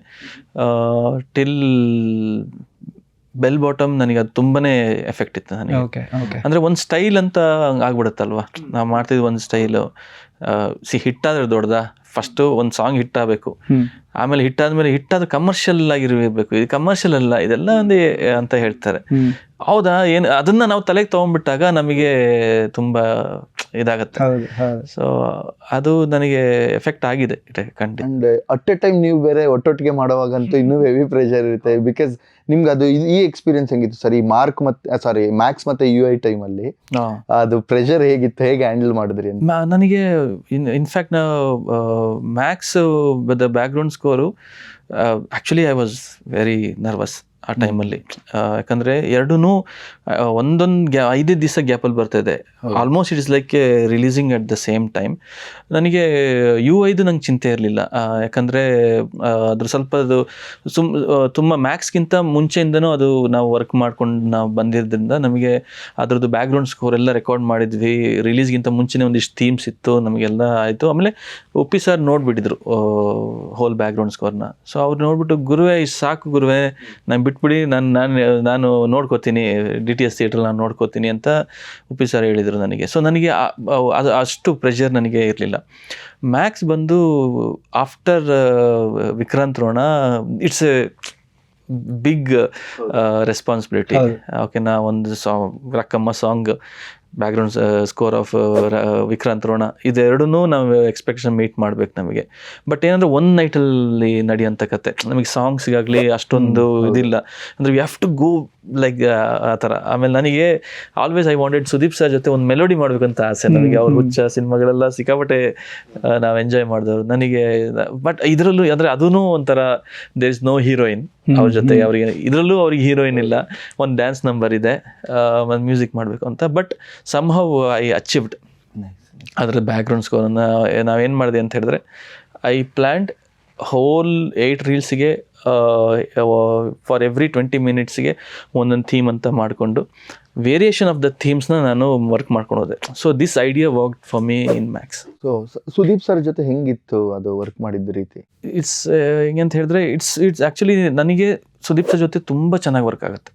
ಟಿಲ್ ಬೆಲ್ ಬಾಟಮ್ ನನಗೆ ಅದು ತುಂಬಾನೇ ಎಫೆಕ್ಟ್ ಇತ್ತು ನನಗೆ. ಅಂದರೆ ಒಂದು ಸ್ಟೈಲ್ ಅಂತ ಆಗ್ಬಿಡುತ್ತಲ್ವ, ನಾವು ಮಾಡ್ತಿದ್ವಿ ಒಂದು ಸ್ಟೈಲು. ಹಿಟ್ಟಾದ್ರೆ ದೊಡ್ಡದ, ಫಸ್ಟು ಒಂದು ಸಾಂಗ್ ಹಿಟ್ ಆಗಬೇಕು, ಆಮೇಲೆ ಹಿಟ್ಟಾದ್ಮೇಲೆ ಹಿಟ್ಟಾದ ಕಮರ್ಷಿಯಲ್ ಆಗಿರಬೇಕು. ಇದು ಕಮರ್ಷಿಯಲ್ ಅಲ್ಲ, ಇದೆಲ್ಲ ಒಂದೇ ಅಂತ ಹೇಳ್ತಾರೆ. ಹೌದಾ, ಏನು ಅದನ್ನ ನಾವು ತಲೆಗೆ ತಗೊಂಡ್ಬಿಟ್ಟಾಗ ನಮಗೆ ತುಂಬಾ ಇದಾಗತ್ತೆ. ಸೊ ಅದು ನನಗೆ ಎಫೆಕ್ಟ್ ಆಗಿದೆ ಖಂಡಿತ. ಅಂಡ್ ಅಟ್ ಎ ಟೈಮ್ ನೀವು ಬೇರೆ ಒಟ್ಟೊಟ್ಟಿಗೆ ಮಾಡುವಾಗಂತೂ ಇನ್ನೂ ಹೆವಿ ಪ್ರೆಷರ್ ಇರುತ್ತೆ. ಬಿಕಾಸ್ ನಿಮ್ಗೆ ಅದು ಈ ಎಕ್ಸ್ಪೀರಿಯನ್ಸ್ ಹೆಂಗಿತ್ತು ಸರ್? ಈ ಮ್ಯಾಕ್ಸ್ ಮತ್ತೆ UI ಟೈಮಲ್ಲಿ ಅದು ಪ್ರೆಷರ್ ಹೇಗಿತ್ತು, ಹೇಗೆ ಹ್ಯಾಂಡಲ್ ಮಾಡಿದ್ರಿ ಅಂತ? ನನಗೆ in fact Max the background score actually I was very nervous. ಆ ಟೈಮಲ್ಲಿ. ಯಾಕಂದರೆ ಎರಡೂ ಒಂದೊಂದು 5 ದಿವಸ ಗ್ಯಾಪಲ್ಲಿ ಬರ್ತಾ ಇದೆ. Almost it is like releasing at the same time. ನನಗೆ U5 ನಂಗೆ ಚಿಂತೆ ಇರಲಿಲ್ಲ, ಯಾಕಂದರೆ ಅದ್ರ ಸ್ವಲ್ಪ ಅದು ತುಂಬ ಮ್ಯಾಕ್ಸ್ಗಿಂತ ಮುಂಚೆಯಿಂದನೂ ಅದು ನಾವು ವರ್ಕ್ ಮಾಡ್ಕೊಂಡು ನಾವು ಬಂದಿದ್ದರಿಂದ ನಮಗೆ ಅದ್ರದ್ದು ಬ್ಯಾಕ್ಗ್ರೌಂಡ್ ಸ್ಕೋರ್ ಎಲ್ಲ ರೆಕಾರ್ಡ್ ಮಾಡಿದ್ವಿ. ರಿಲೀಸ್ಗಿಂತ ಮುಂಚೆನೇ ಒಂದಿಷ್ಟು ಥೀಮ್ಸ್ ಇತ್ತು, ನಮಗೆಲ್ಲ ಆಯಿತು. ಆಮೇಲೆ ಉಪ್ಪಿ ಸರ್ ನೋಡಿಬಿಟ್ಟಿದ್ರು ಹೋಲ್ ಬ್ಯಾಕ್ಗ್ರೌಂಡ್ ಸ್ಕೋರ್ನ. ಸೊ ಅವ್ರು ನೋಡ್ಬಿಟ್ಟು, ಗುರುವೇ ಇಷ್ಟು ಸಾಕು ಗುರುವೇ, ನಾನು ಬಿಟ್ಬಿಡಿ, ನಾನು ನೋಡ್ಕೋತೀನಿ, DTS ಥಿಯೇಟ್ರಲ್ಲಿ ನಾನು ನೋಡ್ಕೋತೀನಿ ಅಂತ ಉಪ್ಪಿ ಸರ್ ಹೇಳಿದರು ನನಗೆ. ಸೊ ನನಗೆ ಅದು ಅಷ್ಟು ಪ್ರೆಷರ್ ನನಗೆ ಇರಲಿಲ್ಲ. ಮ್ಯಾಕ್ಸ್ ಬಂದು after Vikrant Rona, it's a big responsibility. ಓಕೆನಾ, ಒಂದು Rakkamma song, background score of Vikrant Rona, ಇದೆರಡೂ ನಾವು ಎಕ್ಸ್ಪೆಕ್ಟೇಷನ್ ಮೀಟ್ ಮಾಡ್ಬೇಕು ನಮಗೆ. ಬಟ್ ಏನಂದರೆ ಒಂದು ನೈಟಲ್ಲಿ ನಡೆಯೋಂಥ ಕತೆ, ನಮಗೆ ಸಾಂಗ್ಸಿಗಾಗಲಿ ಅಷ್ಟೊಂದು ಇದಿಲ್ಲ. ಅಂದರೆ we have to go like ಆ ಥರ. ಆಮೇಲೆ ನನಗೆ always I wanted Sudeep sir ಜೊತೆ ಒಂದು ಮೆಲೋಡಿ ಮಾಡಬೇಕಂತ ಆಸೆ ನನಗೆ. ಅವ್ರ ಹುಚ್ಚ ಸಿನಿಮಾಗಳೆಲ್ಲ ಸಿಕ್ಕಾಪಟ್ಟೆ ನಾವು ಎಂಜಾಯ್ ಮಾಡಿದವರು ನನಗೆ. ಬಟ್ ಇದರಲ್ಲೂ ಅಂದರೆ ಅದೂ ಒಂಥರ ದೇರ್ ಇಸ್ ನೋ ಹೀರೋಯಿನ್ ಅವ್ರ ಜೊತೆ. ಅವ್ರಿಗೆ ಇದರಲ್ಲೂ ಅವ್ರಿಗೆ ಹೀರೋಯಿನ್ ಇಲ್ಲ, ಒಂದು ಡ್ಯಾನ್ಸ್ ನಂಬರ್ ಇದೆ, ಒಂದು ಮ್ಯೂಸಿಕ್ ಮಾಡಬೇಕು ಅಂತ. ಬಟ್ somehow I achieved ಅದರ ಬ್ಯಾಕ್ಗ್ರೌಂಡ್ ಸ್ಕೋರನ್ನು. ನಾವೇನು ಮಾಡಿದೆ ಅಂತ ಹೇಳಿದ್ರೆ, ಐ ಪ್ಲ್ಯಾಂಡ್ ಹೋಲ್ 8 ರೀಲ್ಸಿಗೆ ಫಾರ್ ಎವ್ರಿ 20 ಮಿನಿಟ್ಸಿಗೆ ಒಂದೊಂದು ಥೀಮ್ ಅಂತ ಮಾಡಿಕೊಂಡು ವೇರಿಯೇಷನ್ ಆಫ್ ದ ಥೀಮ್ಸ್ನ ನಾನು ವರ್ಕ್ ಮಾಡ್ಕೊಂಡು ಹೋದೆ. So this idea work for me in Max. So Sudeep sir ಜೊತೆ ಹೆಂಗಿತ್ತು ಅದು ವರ್ಕ್ ಮಾಡಿದ್ದ ರೀತಿ? ಇಟ್ಸ್ ಹೆಂಗೆ ಅಂತ ಹೇಳಿದ್ರೆ, ಇಟ್ಸ್ ಆ್ಯಕ್ಚುಲಿ ನನಗೆ ಸುದೀಪ್ ಸರ್ ಜೊತೆ ತುಂಬ ಚೆನ್ನಾಗಿ ವರ್ಕ್ ಆಗುತ್ತೆ.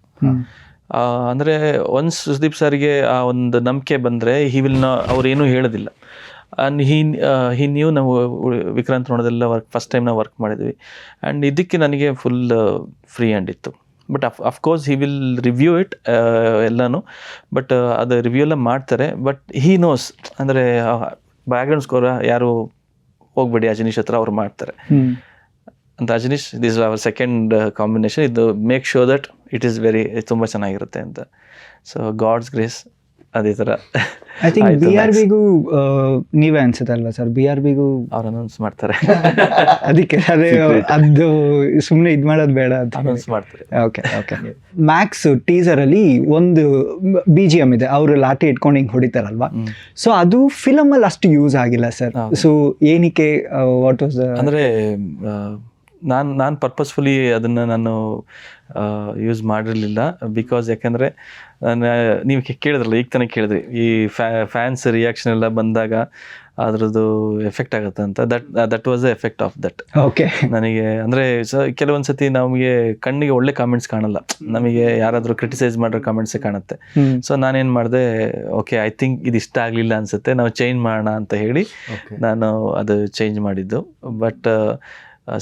ಅಂದರೆ ಒನ್ಸ್ ಸುದೀಪ್ ಸರ್ಗೆ ಆ ಒಂದು ನಂಬಿಕೆ ಬಂದರೆ ಅವ್ರೇನೂ ಹೇಳೋದಿಲ್ಲ. ಆ್ಯಂಡ್ ಹಿ ನ್ಯೂ ನಾವು ವಿಕ್ರಾಂತ್ ರೋಣದೆಲ್ಲ ಫಸ್ಟ್ ಟೈಮ್ ನಾವು ವರ್ಕ್ ಮಾಡಿದ್ವಿ. ಆ್ಯಂಡ್ ಇದಕ್ಕೆ ನನಗೆ ಫುಲ್ ಫ್ರೀ ಹ್ಯಾಂಡ್ ಇತ್ತು. But of course he will review it ಎಲ್ಲನೂ. ಬಟ್ ಅದು ರಿವ್ಯೂ ಎಲ್ಲ ಮಾಡ್ತಾರೆ. ಬಟ್ ಹಿ ನೋಸ್, ಅಂದರೆ ಬ್ಯಾಕ್ಗ್ರೌಂಡ್ ಸ್ಕೋರ್ ಯಾರು ಹೋಗ್ಬೇಡಿ ಅಜನೀಶ್ ಹತ್ರ, ಅವ್ರು ಮಾಡ್ತಾರೆ ಅಂತ. Ajaneesh, this our second combination, ಇದು make sure that it is ತುಂಬ ಚೆನ್ನಾಗಿರುತ್ತೆ ಅಂತ. ಸೊ ಗಾಡ್ಸ್ ಗ್ರೇಸ್ ಅದೇ ಥರ. ಐ ಥಿಂಕ್ BRBಗೂ ನೀವೇ ಅನ್ಸುತ್ತಲ್ವಾ ಸರ್? BRBಗೂ ಅವ್ರು ಅನೌನ್ಸ್ ಮಾಡ್ತಾರೆ. ಅದಕ್ಕೆ ಅದೇ ಅದು ಸುಮ್ಮನೆ ಇದು ಮಾಡೋದು ಬೇಡ ಅಂತ ಅನೌನ್ಸ್ ಮಾಡ್ತಾರೆ. ಓಕೆ. ಮ್ಯಾಕ್ಸ್ ಟೀಸರಲ್ಲಿ ಒಂದು BGM ಇದೆ, ಅವರು ಲಾಠಿ ಇಟ್ಕೊಂಡು ಹಿಂಗೆ ಹೊಡಿತಾರಲ್ವಾ. ಸೊ ಅದು ಫಿಲಮಲ್ಲಿ ಅಷ್ಟು ಯೂಸ್ ಆಗಿಲ್ಲ ಸರ್. ಸೊ ಏನಕ್ಕೆ, ವಾಟ್ ವಾಸ್ ಅಂದರೆ ನಾನು ಪರ್ಪಸ್ಫುಲಿ ಅದನ್ನು ನಾನು ಯೂಸ್ ಮಾಡಿರಲಿಲ್ಲ. ಬಿಕಾಸ್ ಯಾಕೆಂದರೆ ನೀವು ಕೇಳಿದ್ರಲ್ಲ, ಈಗ ತಾನೇ ಕೇಳಿದ್ರಿ, ಈ ಫ್ಯಾನ್ಸ್ ರಿಯಾಕ್ಷನ್ ಎಲ್ಲ ಬಂದಾಗ ಅದ್ರದ್ದು ಎಫೆಕ್ಟ್ ಆಗುತ್ತೆ ಅಂತ. That was the effect of that. Okay. ನನಗೆ ಅಂದರೆ ಕೆಲವೊಂದು ಸತಿ ನಮಗೆ ಕಣ್ಣಿಗೆ ಒಳ್ಳೆ ಕಾಮೆಂಟ್ಸ್ ಕಾಣಲ್ಲ, ನಮಗೆ ಯಾರಾದರೂ ಕ್ರಿಟಿಸೈಸ್ ಮಾಡೋ ಕಾಮೆಂಟ್ಸೇ ಕಾಣುತ್ತೆ. ಸೊ ನಾನೇನು ಮಾಡಿದೆ, ಓಕೆ ಐ ಥಿಂಕ್ ಇದು ಇಷ್ಟ ಆಗಲಿಲ್ಲ ಅನಿಸುತ್ತೆ, ನಾವು ಚೇಂಜ್ ಮಾಡೋಣ ಅಂತ ಹೇಳಿ ನಾನು ಅದು ಚೇಂಜ್ ಮಾಡಿದ್ದು. But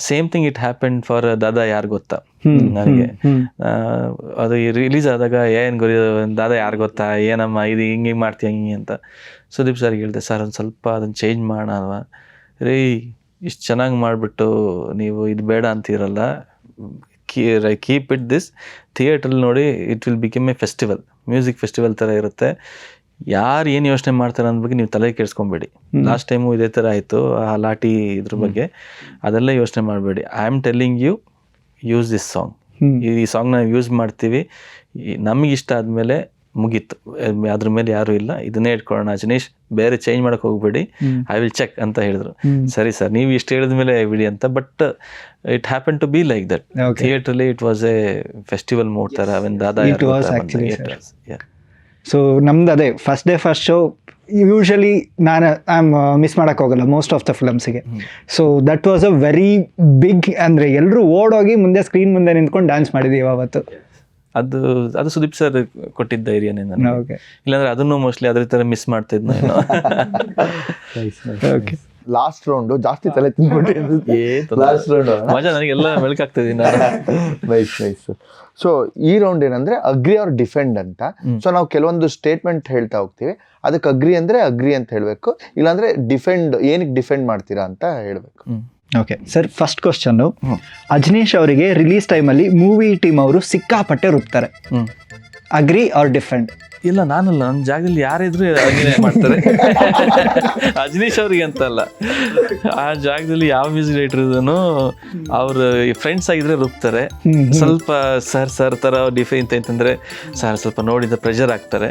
same thing it happened for ದಾದಾ ಯಾರು ಗೊತ್ತಾ. ನನಗೆ ಅದು ರಿಲೀಸ್ ಆದಾಗ, ಏನು ದಾದಾ ಯಾರು ಗೊತ್ತಾ, ಏನಮ್ಮ ಇದು ಹಿಂಗೆ ಮಾಡ್ತೀಯ ಹಿಂಗೆ ಅಂತ ಸುದೀಪ್ ಸರ್ಗೆ ಹೇಳಿದೆ. ಸರ್ ಒಂದು ಸ್ವಲ್ಪ ಅದನ್ನು ಚೇಂಜ್ ಮಾಡೋಣ ಅಲ್ವಾ ರೀ, ಇಷ್ಟು ಚೆನ್ನಾಗಿ ಮಾಡಿಬಿಟ್ಟು ನೀವು ಇದು ಬೇಡ ಅಂತೀರಲ್ಲ, ಕೀಪ್ ಇಟ್ ದಿಸ್ ಥಿಯೇಟ್ರಲ್ಲಿ ನೋಡಿ, it will become A festival, music festival ಥರ ಇರುತ್ತೆ. ಯಾರು ಏನು ಯೋಚನೆ ಮಾಡ್ತಾರೆ ಅನ್ನೋ ಬಗ್ಗೆ ನೀವು ತಲೆ ಕೆಡಿಸ್ಕೊಬೇಡಿ. ಲಾಸ್ಟ್ ಟೈಮು ಇದೇ ಥರ ಆಯಿತು, ಆ ಲಾಠಿ ಇದ್ರ ಬಗ್ಗೆ ಅದೆಲ್ಲ ಯೋಚನೆ ಮಾಡಬೇಡಿ. I am telling you, use this song. ಈ ಸಾಂಗ್ನ ಯೂಸ್ ಮಾಡ್ತೀವಿ, ನಮಗೆ ಇಷ್ಟ ಆದಮೇಲೆ ಮುಗೀತು, ಅದ್ರ ಮೇಲೆ ಯಾರೂ ಇಲ್ಲ, ಇದನ್ನೇ ಇಟ್ಕೊಳ್ಳೋಣ ಅಜನೀಶ್, ಬೇರೆ ಚೇಂಜ್ ಮಾಡೋಕ್ಕೆ ಹೋಗ್ಬೇಡಿ, ಐ ವಿಲ್ ಚೆಕ್ ಅಂತ ಹೇಳಿದ್ರು. ಸರಿ ಸರ್, ನೀವು ಇಷ್ಟು ಹೇಳಿದ ಮೇಲೆ ಬಿಡಿ ಅಂತ. But it happen to be like that. ಥಿಯೇಟ್ರಲ್ಲಿ it was a festival mode ಥರ. ವೆನ್ ದಾದಾ ಸೊ ನಮ್ದು ಅದೇ first day first show usually ನಾನು ಮಿಸ್ ಮಾಡೋಕ್ಕೆ ಹೋಗಲ್ಲ ಮೋಸ್ಟ್ ಆಫ್ ದ ಫಿಲಮ್ಸಿಗೆ. So that was a very big, ಅಂದರೆ ಎಲ್ಲರೂ ಓಡೋಗಿ ಮುಂದೆ ಸ್ಕ್ರೀನ್ ಮುಂದೆ ನಿಂತ್ಕೊಂಡು ಡ್ಯಾನ್ಸ್ ಮಾಡಿದ್ದೀವಿ ಅವತ್ತು. ಅದು ಸುದೀಪ್ ಸರ್ ಕೊಟ್ಟಿದ್ದ ಧೈರ್ಯನೇ ನನಗೆ. ಇಲ್ಲಾಂದ್ರೆ ಅದನ್ನು ಮೋಸ್ಟ್ಲಿ ಅದ್ರ ಥರ ಮಿಸ್ ಮಾಡ್ತಿದ್ನ. ಓಕೆ. ಲಾಸ್ಟ್ ರೌಂಡು ಜಾಸ್ತಿ ತಲೆ ತಿಂದ್ಬಿಟ್ಟು ಲಾಸ್ಟ್ ರೌಂಡ್ ಮಜಾ ನನಗೆಲ್ಲ ಬೆಳಕಾಗ್ತದೆ. ನೈಸ್. ಸೊ ಈ ರೌಂಡ್ ಏನಂದ್ರೆ ಅಗ್ರಿ ಆರ್ ಡಿಫೆಂಡ್ ಅಂತ. ಸೊ ನಾವು ಕೆಲವೊಂದು ಸ್ಟೇಟ್ಮೆಂಟ್ ಹೇಳ್ತಾ ಹೋಗ್ತೀವಿ, ಅದಕ್ಕೆ ಅಗ್ರಿ ಅಂದ್ರೆ ಅಗ್ರಿ ಅಂತ ಹೇಳ್ಬೇಕು, ಇಲ್ಲಾಂದ್ರೆ ಡಿಫೆಂಡ್, ಏನಕ್ಕೆ ಡಿಫೆಂಡ್ ಮಾಡ್ತೀರಾ ಅಂತ ಹೇಳ್ಬೇಕು. Okay sir, first question, Ajaneesh ಅವರಿಗೆ ರಿಲೀಸ್ ಟೈಮಲ್ಲಿ ಮೂವಿ ಟೀಮ್ ಅವರು ಸಿಕ್ಕಾಪಟ್ಟೆ ರುಬ್ತಾರೆ, ಅಗ್ರಿ ಆರ್ ಡಿಫೆಂಡ್? ಇಲ್ಲ ನಾನಲ್ಲ, ನನ್ನ ಜಾಗದಲ್ಲಿ ಯಾರಿದ್ರು ಹಾಗೇನೆ ಮಾಡ್ತಾರೆ. ಅಜನೀಶ್ ಅವ್ರಿಗೆ ಅಂತ ಅಲ್ಲ, ಆ ಜಾಗದಲ್ಲಿ ಯಾವ ಮ್ಯೂಸಿಕ್ ಡೈರೆಕ್ಟರ್ ಇದನ್ನು ಅವ್ರ ಫ್ರೆಂಡ್ಸ್ ಆಗಿದ್ರೆ ರುಬ್ತಾರೆ. ಸ್ವಲ್ಪ ಸರ್ ತರ ಡಿಫೈನ್ ಅಂತಂದ್ರೆ ಸರ್ ಸ್ವಲ್ಪ ನೋಡಿದ ಪ್ರೆಷರ್ ಆಗ್ತಾರೆ.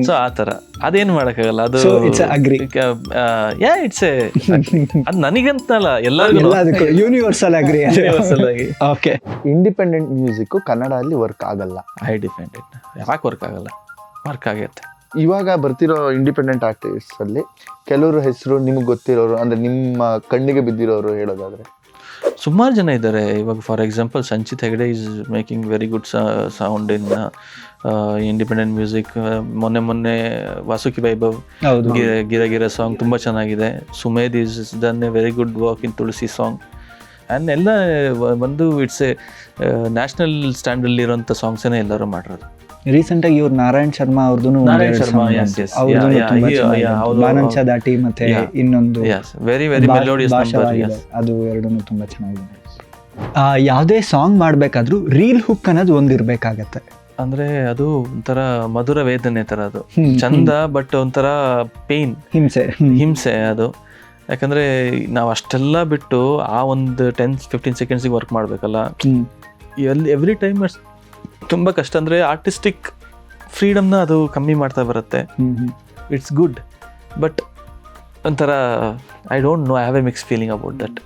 ಸೊ ಆ ತರ ಅದೇನು ಮಾಡಕ್ಕಾಗಲ್ಲ. ಅದು ಇಟ್ಸ್ ಅದು ನನಗಂತಲ್ಲ, ಎಲ್ಲರಿಗೂ universal agri. Okay, independent music ಕನ್ನಡದಲ್ಲಿ ವರ್ಕ್ ಆಗಲ್ಲ. ಐ ಡಿಪೆಂಡೆಂಟ್ ಯಾಕೆ ವರ್ಕ್ ಆಗಲ್ಲ? ವರ್ಕ್ ಆಗತ್ತೆ. ಇವಾಗ ಬರ್ತಿರೋ ಇಂಡಿಪೆಂಡೆಂಟ್ ಆರ್ಟಿಸ್ಟ್ ಅಲ್ಲಿ ಕೆಲವರು ಹೆಸರು ನಿಮ್ಗೆ ಗೊತ್ತಿರೋರು, ಅಂದ್ರೆ ನಿಮ್ಮ ಕಣ್ಣಿಗೆ ಬಿದ್ದಿರೋರು ಹೇಳೋದಾದ್ರೆ? ಸುಮಾರು ಜನ ಇದ್ದಾರೆ. ಇವಾಗ for example Sanchit Hegde is making very good sound in independent music. ಮೊನ್ನೆ ವಾಸುಕಿ ವೈಭವ್ ಗಿರ ಸಾಂಗ್ ತುಂಬ ಚೆನ್ನಾಗಿದೆ. Sumedh is done a very good work in Tulsi song. And ಎಲ್ಲ ಒಂದು ಇಟ್ಸ್ ಎ ನ್ಯಾಷನಲ್ ಸ್ಟ್ಯಾಂಡಲ್ಲಿರೋಂಥ ಸಾಂಗ್ಸನ್ನೇ ಎಲ್ಲರೂ ಮಾಡಿರೋದು. ರೀಸೆಂಟ್ ಆಗಿ ಇವ್ರು ನಾರಾಯಣ್ ಶರ್ಮಾ ಅವ್ರದ್ದು ಬಾನಂಚ ದಾಟಿ ಮತ್ತೆ ಇನ್ನೊಂದು ವೆರಿ ವೆರಿ ಮೆಲೋಡಿಯಸ್ ಅದು ಎರಡೂ ತುಂಬಾ ಚೆನ್ನಾಗಿದೆ. ಯಾವುದೇ ಸಾಂಗ್ ಮಾಡ್ಬೇಕಾದ್ರೂ ರೀಲ್ ಹುಕ್ ಅನ್ನೋದು ಒಂದಿರ್ಬೇಕಾಗತ್ತೆ. ಅಂದ್ರೆ ಅದು ಒಂಥರ ಮಧುರ ವೇದನೆ ತರ, ಅದು ಚಂದ ಬಟ್ ಒಂಥರ ಪೇನ್, ಹಿಂಸೆ ಅದು. ಯಾಕಂದ್ರೆ ನಾವು ಅಷ್ಟೆಲ್ಲ ಬಿಟ್ಟು ಆ ಒಂದು 10-15 ಸೆಕೆಂಡ್ಸಿಗೆ ವರ್ಕ್ ಮಾಡ್ಬೇಕಲ್ಲ, ಎವ್ರಿ ಟೈಮ್ ತುಂಬ ಕಷ್ಟ. ಅಂದರೆ ಆರ್ಟಿಸ್ಟಿಕ್ ಫ್ರೀಡಮ್ನ ಅದು ಕಮ್ಮಿ ಮಾಡ್ತಾ ಬರುತ್ತೆ. ಇಟ್ಸ್ ಗುಡ್ ಬಟ್ ಒಂಥರ I don't know, I have a mix feeling about that.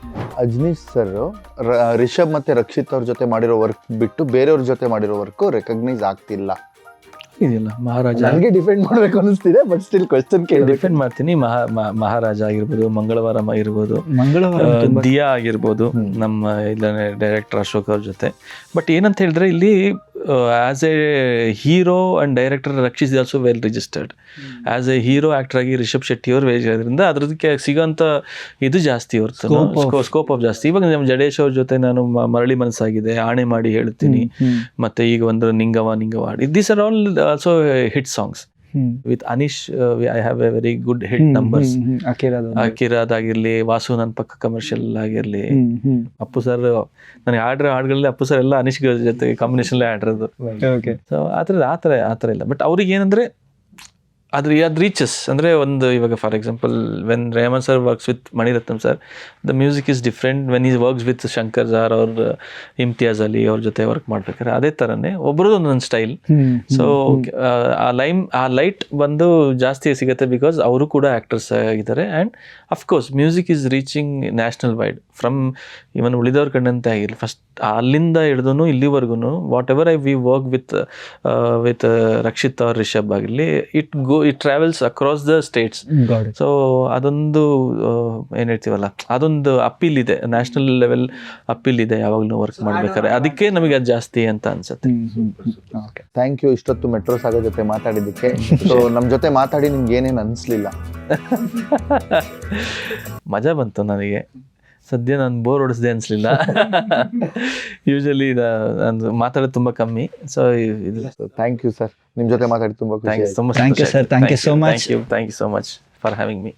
Ajaneesh sir Rishab ಮತ್ತೆ ರಕ್ಷಿತ್ ಅವ್ರ ಜೊತೆ ಮಾಡಿರೋ ವರ್ಕ್ ಬಿಟ್ಟು ಬೇರೆಯವ್ರ ಜೊತೆ ಮಾಡಿರೋ ವರ್ಕ್ ರೆಕಗ್ನೈಸ್ ಆಗ್ತಿಲ್ಲ. ಇದೆಯಲ್ಲ ಮಹಾರಾಜ, ನನಗೆ ಡಿಫೆಂಡ್ ಮಾಡ್ಬೇಕು ಅನಿಸ್ತಿದೆ, ಬಟ್ ಸ್ಟಿಲ್ ಕ್ವೆಶ್ಚನ್ ಡಿಫೆಂಡ್ ಮಾಡ್ತೀನಿ. ಮಹಾರಾಜ ಆಗಿರ್ಬೋದು, ಮಂಗಳವಾರ ಆಗಿರ್ಬೋದು, ದಿಯಾ ಆಗಿರ್ಬೋದು, ನಮ್ಮ ಇಲ್ಲ ಡೈರೆಕ್ಟರ್ ಅಶೋಕ್ ಅವ್ರ ಜೊತೆ. ಬಟ್ ಏನಂತ ಹೇಳಿದ್ರೆ ಇಲ್ಲಿ as a hero and director Rakshit is also well registered. As a hero actor ಆಗಿ ರಿಷಬ್ ಶೆಟ್ಟಿ ಅವರು ಇರೋದ್ರಿಂದ ಅದ್ರದಕ್ಕೆ ಸಿಗೋಂಥ ಇದು ಜಾಸ್ತಿ ಇರುತ್ತೆ, ಸ್ಕೋಪ್ ಆಫ್ ಜಾಸ್ತಿ. ಇವಾಗ ನಮ್ಮ ಜಡೇಶ್ ಅವ್ರ ಜೊತೆ ನಾನು ಮರಳಿ ಮನಸ್ಸಾಗಿದೆ, ಆಣೆ ಮಾಡಿ ಹೇಳ್ತೀನಿ, ಮತ್ತೆ ಈಗ ಒಂದು ನಿಂಗವ these are all also hit songs. With Anish I have a very good hit numbers. ಅಕಿರಾದಾಗಿರ್ಲಿ, ವಾಸು ನನ್ನ ಪಕ್ಕ ಕಮರ್ಷಿಯಲ್ ಆಗಿರ್ಲಿ, ಅಪ್ಪು ಸರ್ ನನಗೆ ಹಾಡುಗಳಲ್ಲಿ ಅಪ್ಪು ಸರ್ ಎಲ್ಲ ಅನೀಶ್ ಜೊತೆ ಕಾಂಬಿನೇಷನ್ ಆಡಿರೋದು. ಸೊ ಆ ಥರ ಇಲ್ಲ. ಬಟ್ ಅವ್ರಿಗೆ ಏನಂದ್ರೆ ಅದು ರೀಚಸ್ ಅಂದರೆ ಒಂದು ಇವಾಗ for example when Raymond sir works with Mani Ratnam sir, the music is different. When is works with Shankar sir ಅವ್ರ ಇಮ್ತಿಯಾಜ್ ಅಲಿ ಅವ್ರ ಜೊತೆ ವರ್ಕ್ ಮಾಡ್ಬೇಕಾದ್ರೆ ಅದೇ ಥರನೇ ಒಬ್ಬರದ್ದು ಒಂದೊಂದು ಸ್ಟೈಲ್. ಸೊ ಆ ಲೈಟ್ ಬಂದು ಜಾಸ್ತಿ ಸಿಗುತ್ತೆ ಬಿಕಾಸ್ ಅವರು ಕೂಡ ಆ್ಯಕ್ಟರ್ಸ್ ಆಗಿದ್ದಾರೆ. And of course music is reaching national wide from even Ulidavara Kannanthe ಆಗಿಲ್ಲ. ಫಸ್ಟ್ ಅಲ್ಲಿಂದ ಹಿಡಿದು ಇಲ್ಲಿವರೆಗೂ what ever we work with Rakshith ಅವ್ರ ರಿಷಬ್ ಆಗಿರಲಿ, it travels across the states. So ಅದೊಂದು ಏನು ಹೇಳ್ತೀವಲ್ಲ, ಅದೊಂದು ಅಪೀಲ್ ಇದೆ, ನ್ಯಾಷನಲ್ ಲೆವೆಲ್ ಅಪೀಲ್ ಇದೆ ಯಾವಾಗಲೂ ವರ್ಕ್ ಮಾಡ್ಬೇಕಾದ್ರೆ. ಅದಕ್ಕೆ ನಮಗೆ ಅದು ಜಾಸ್ತಿ ಅಂತ ಅನ್ಸುತ್ತೆ. ಥ್ಯಾಂಕ್ ಯು ಇಷ್ಟೊತ್ತು ಮೆಟ್ರೋ ಸಾಗರ್ ಜೊತೆ ಮಾತಾಡಿದ್ದಕ್ಕೆ. ಸೊ ನಮ್ಮ ಜೊತೆ ಮಾತಾಡಿ ನಿಮ್ಗೆ ಏನೇನು ಅನಿಸ್ಲಿಲ್ಲ? ಮಜಾ ಬಂತು ನನಗೆ. ಸದ್ಯ ನಾನು ಬೋರ್ ಹೊಡಿಸ್ದೆ ಅನ್ಸ್ಲಿಲ್ಲ. ಯೂಶಲಿ ನಾನು ಮಾತಾಡೋದು ತುಂಬಾ ಕಮ್ಮಿ. ಸೊ ಥ್ಯಾಂಕ್ ಯು ಸರ್, ನಿಮ್ಮ ಜೊತೆ ಮಾತಾಡಿ ತುಂಬಾ ಖುಷಿ ಆಯ್ತು. Thank you sir, thank you so much. Thank you so much for having me.